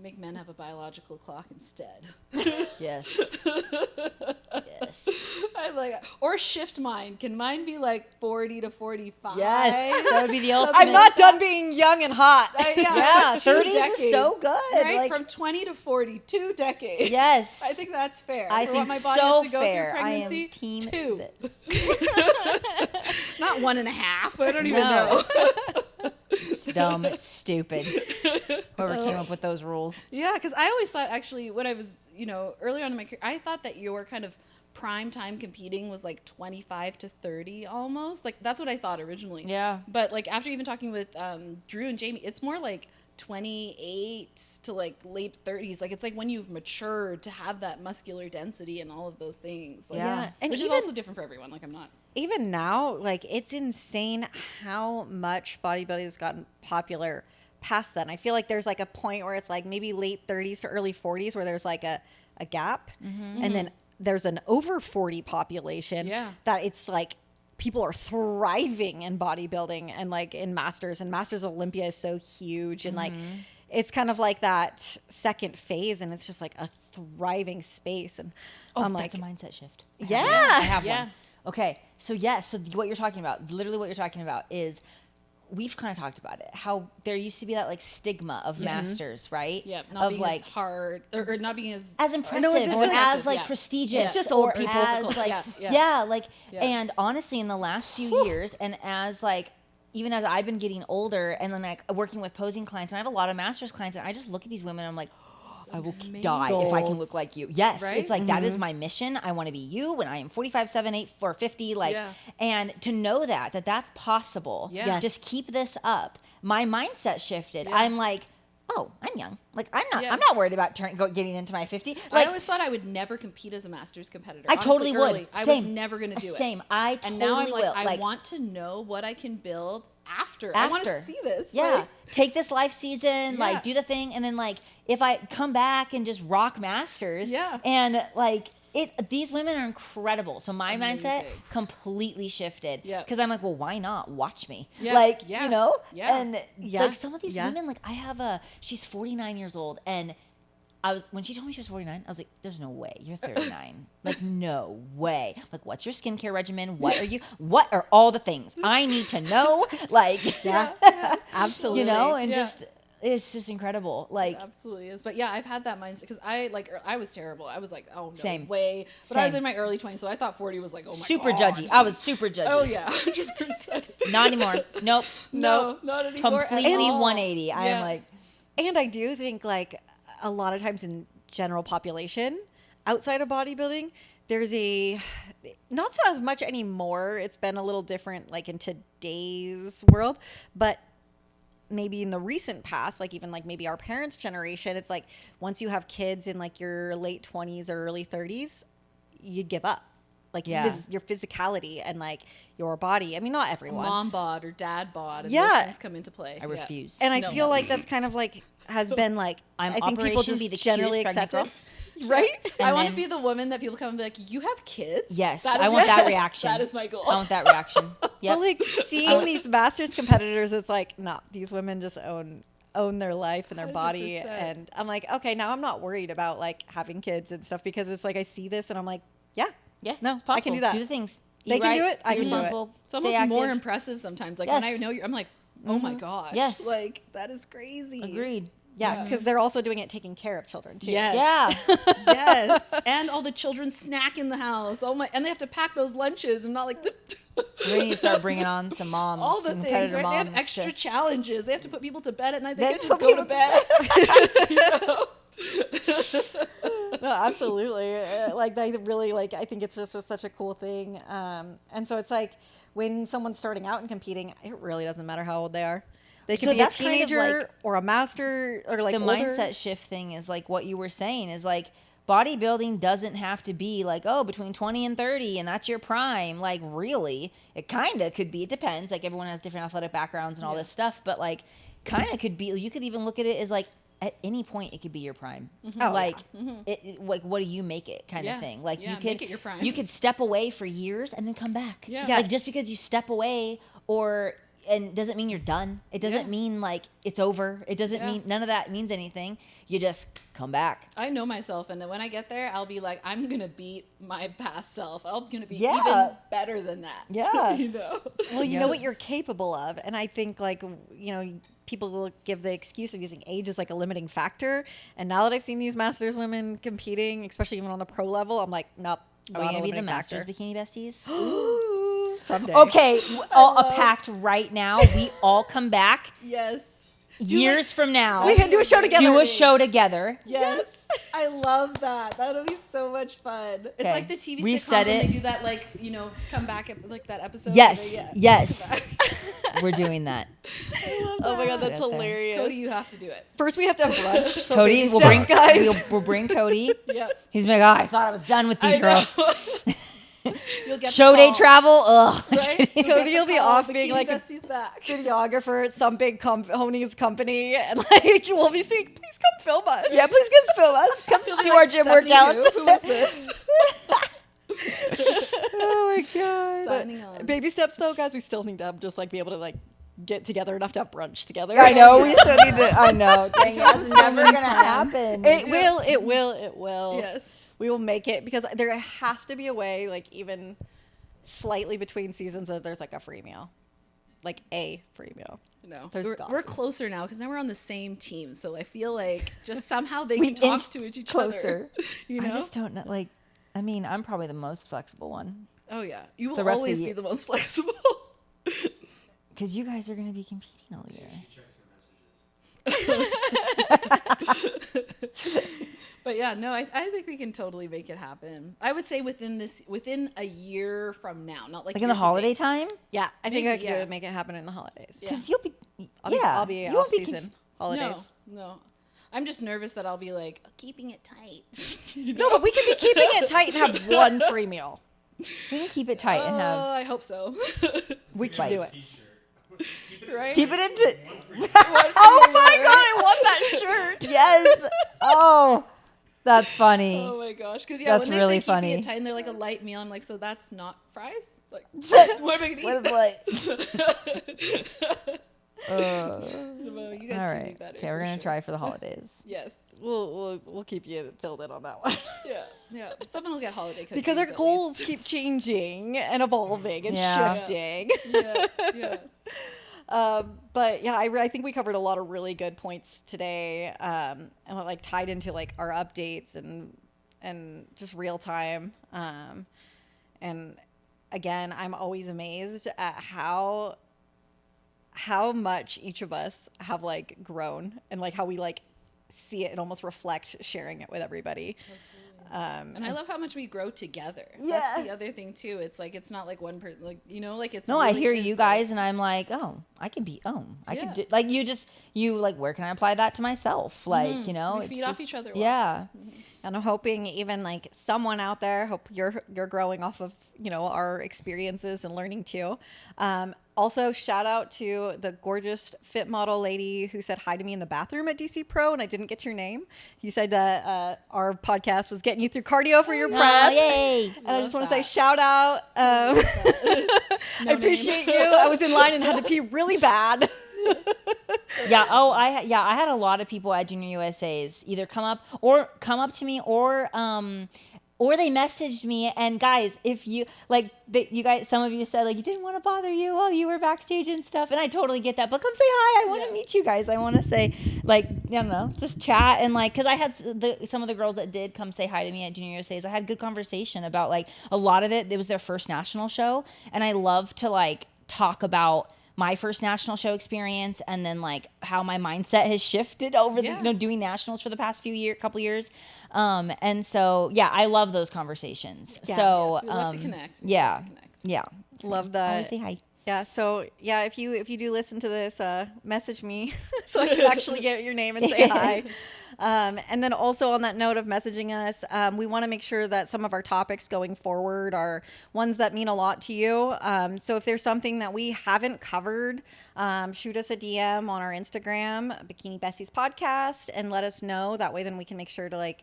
make men have a biological clock instead. Yes. Yes. I'm like, or shift mine. Can mine be like 40 to 45? Yes. That would be the ultimate. I'm not done being young and hot. Yeah, 2 30s is decades, so good. Right? Like, From 20 to 40, 2 decades. yes. I think that's fair. I For think what my body so has to go fair. through I pregnancy, am team 2. this. Not 1.5. I don't even No. know. It's dumb. It's stupid. Whoever came up with those rules. Yeah, because I always thought actually when I was, early on in my career, I thought that your kind of prime time competing was like 25 to 30 almost. Like that's what I thought originally. Yeah. But like after even talking with Drew and Jamie, it's more like 28 to like late 30s. Like it's like when you've matured to have that muscular density and all of those things. Like, Yeah. And which is even- also different for everyone. Like I'm not. Even now, like it's insane how much bodybuilding has gotten popular past then. I feel like there's like a point where it's like maybe late 30s to early 40s where there's like a gap. And then there's an over 40 population that it's like people are thriving in bodybuilding and like in Masters, and Masters Olympia is so huge. And like, it's kind of like that second phase, and it's just like a thriving space. And I'm like, That's a mindset shift. yeah. I have Yeah. one. Okay. So what you're talking about, literally what you're talking about is we've kind of talked about it, how there used to be that like stigma of masters, right? Yeah, not of being like as hard or not being as impressive No, it's or just as like yeah. prestigious It's just old or people. as like Yeah. Yeah. and honestly in the last few years and as like even as I've been getting older and then like working with posing clients and I have a lot of masters clients and I just look at these women and I'm like I will die if I can look like you. Yes. Right? It's like, that is my mission. I want to be you when I am 45, 7, 8, 4, 50. Like, and to know that's possible. Yeah. Yes. Just keep this up. My mindset shifted. Yeah. I'm like, oh, I'm young. Like, I'm not worried about getting into my 50. Like, I always thought I would never compete as a masters competitor. I totally would. Early. I Same. was never going to do it. Same. I totally and now I'm like, will. I want to know what I can build after. I want After. to see this. Yeah. Like, take this life season, Yeah. like do the thing. And then like, if I come back and just rock masters Yeah. and like these women are incredible. So my mindset Amazing. completely shifted. Yeah. Cause I'm like, well, why not watch me? Yeah. Like, Yeah. you know, Yeah. and like some of these women, like I have she's 49 years old and when she told me she was 49, I was like, there's no way. You're 39. Like, no way. Like, what's your skincare regimen? What are all the things? I need to know. Like, Absolutely. you know, and Yeah. it's just incredible. Like, it absolutely is. But yeah, I've had that mindset because I was terrible. I was like, oh no Same. way. But I was Same. in my early 20s, so I thought 40 was like, oh my super god. judgy. I was super judgy. Oh yeah, 100%. Not anymore. Nope. No, not anymore. at Completely all. 180. I am Yeah. like, And I do think like a lot of times in general population outside of bodybuilding, there's not so as much anymore. It's been a little different like in today's world, but maybe in the recent past, like even like maybe our parents' generation, it's like once you have kids in like your late 20s or early 30s, you give up. Like your physicality and like your body. I mean, not everyone. Mom bod or dad bod. And Yeah. those things come into play. I refuse. And I No. feel like that's kind of like has been like I'm I think people Operation just Be the generally Cutest accept Pregnant it. Right? I And want to then- be the woman that people come and be like, you have kids? yes, That I is want my- that reaction. That is my goal. I want that reaction. Yep. But like seeing these masters competitors, it's like, nah, these women just own their life and their body. 100%. And I'm like, okay, now I'm not worried about like having kids and stuff because it's like I see this and I'm like, yeah, no, it's possible. I can do that. Do the things. They Eat can right, do it. I be can do it. responsible, It's stay almost more active. impressive sometimes. Like Yes. when I know I'm like, oh my gosh. Yes. Like that is crazy. Agreed. Yeah, because they're also doing it taking care of children too. Yes. Yeah. Yes. And all the children snack in the house. Oh my! And they have to pack those lunches. I'm not like We need to start bringing on some moms, all the some things. competitor Right? They have moms extra to- challenges. They have to put people to bed at night. They They can't put just go to people bed. No, absolutely. Like they really like. I think it's just such a cool thing. And so it's like when someone's starting out and competing, it really doesn't matter how old they are. They So can be a that's kind of teenager like or a master or like the older. mindset shift thing is like what you were saying is like bodybuilding doesn't have to be like, oh, between 20 and 30 and that's your prime. Like really, it kind of could be. It depends. Like everyone has different athletic backgrounds and all this stuff, but like kind of could be. You could even look at it as like at any point it could be your prime. Oh, Like like what do you make it kind Yeah. of thing. Like Yeah, you could make it your prime. you could step away for years and then come back. Yeah. Like just because you step away and doesn't mean you're done. It doesn't Yeah. mean like it's over. It doesn't Yeah. mean none of that means anything. You just come back. I know myself, and then when I get there, I'll be like, I'm gonna beat my past self. I'm gonna be Yeah. even better than that. Yeah. You know. Well, you Yeah. know what you're capable of. And I think like, you know, people will give the excuse of using age as like a limiting factor. And now that I've seen these masters women competing, especially even on the pro level, I'm like, nope. Are we not a gonna be the limiting Masters factor. Bikini Besties? Ooh, someday. Okay, all a pact right now. We all come back Yes. years from now. We can do a show together. Do a show together. Yes. I love that. That'll be so much fun. It's Okay. like the TV Reset sitcoms when it. they do that, like, you know, come back at like that episode. Yes, where they- yes. come back. We're doing that. Oh my God, that's Right up there. hilarious. Cody, you have to do it. First, we have to have brunch. So Cody, baby we'll steps, bring guys. we'll bring Cody. Yeah. He's like, oh, I thought I was done with these I girls. know. You'll get Show the day call, travel. Ugh. Right? You'll Cody get the will be call, off being Bikini like a- Besties back. Videographer at some big Honey's company, and like we'll be saying, "Please come film us." Yeah, please come film us. Come You'll be do like, our gym "Stephanie workouts. Who is this? Oh my God. Signing on. Baby steps, though, guys. We still need to just like be able to like get together enough to have brunch together. I know. We still need to. I know. Dang it. That's So never many gonna plans. happen. It will. It will. It will. Yes. We will make it because there has to be a way, like even slightly between seasons, that there's like a free meal. like a free meal. No, There's we're gotta be. closer now because now we're on the same team. So I feel like just somehow they We can talk inched to each closer. other. You know? I just don't know. Like, I mean, I'm probably the most flexible one Oh yeah, you will The rest of the always year- be the most flexible. because you guys are going to be competing all year. But yeah, no, I think we can totally make it happen. I would say within a year from now, not like Like in the year to holiday date. time? Yeah, I think Maybe, I could yeah. make it happen in the holidays. Yeah. Because you'll be, I'll be you off won't be season holidays. No. I'm just nervous that I'll be like keeping it tight. No, but we can be keeping it tight and have one free meal. We can keep it tight and Oh, have. I hope so. We can Right. do it. Right? Keep it into. Oh my god, I want that shirt. Yes. Oh, that's funny. Oh my goch, because That's when they really say keeping funny. it tight and they're like a light meal, I'm like, so that's not fries? Like, What what am I gonna is eat? like? Well, you guys All can right. make that Okay, we're gonna sure. try for the holidays. Yes. We'll keep you filled in on that one. Yeah. Someone will get holiday cookies. Because our at goals least. keep changing and evolving and Yeah. shifting. Yeah. But yeah, I think we covered a lot of really good points today, and like tied into like our updates and just real time. And again, I'm always amazed at how much each of us have like grown and like how we like see it and almost reflect sharing it with everybody. And I love how much we grow together. Yeah. That's the other thing too. It's like it's not like one person, like like it's. No, I really hear is, you like- guys, and I'm like, oh, I can be, I Yeah. could do, like, you like, where can I apply that to myself? Like, We it's feed off just- each other well. Yeah. And I'm hoping even like someone out there, hope you're growing off of, our experiences and learning too. Also, shout out to the gorgeous fit model lady who said hi to me in the bathroom at DC Pro, and I didn't get your name. You said that our podcast was getting you through cardio for your prep. Oh, yay. And I just want to say that. shout out. I appreciate you. I was in line and had to pee really bad. Yeah. Oh, I had a lot of people at Junior USA's either come up to me or they messaged me. And guys, if you you guys, some of you said like you didn't want to bother you while you were backstage and stuff, and I totally get that. But come say hi. I want to meet you guys. I want to say I don't know, just chat and because I had some of the girls that did come say hi to me at Junior USA's. I had good conversation about a lot of it. It was their first national show, and I love to talk about my first national show experience and then how my mindset has shifted over doing nationals for the past couple years. And so, yeah, I love those conversations. Yeah. So, Yes, we love to connect. We Yeah. love to connect. Yeah. Love Always that. say hi. Yeah. So yeah, if you do listen to this, message me so I can actually get your name and say hi. And then also on that note of messaging us, we want to make sure that some of our topics going forward are ones that mean a lot to you. So if there's something that we haven't covered, shoot us a DM on our Instagram, Bikini Besties Podcast, and let us know. That way, then we can make sure to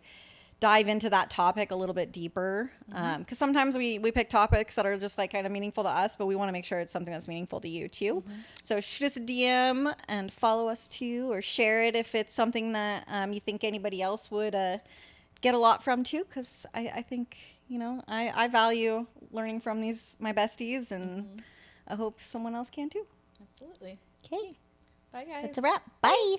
dive into that topic a little bit deeper. Because sometimes we pick topics that are just kind of meaningful to us, but we want to make sure it's something that's meaningful to you too. So shoot us a DM and follow us too, or share it if it's something that you think anybody else would get a lot from too. Because I think, I value learning from my besties, and I hope someone else can too. Absolutely. Okay. Bye, guys. That's a wrap. Bye.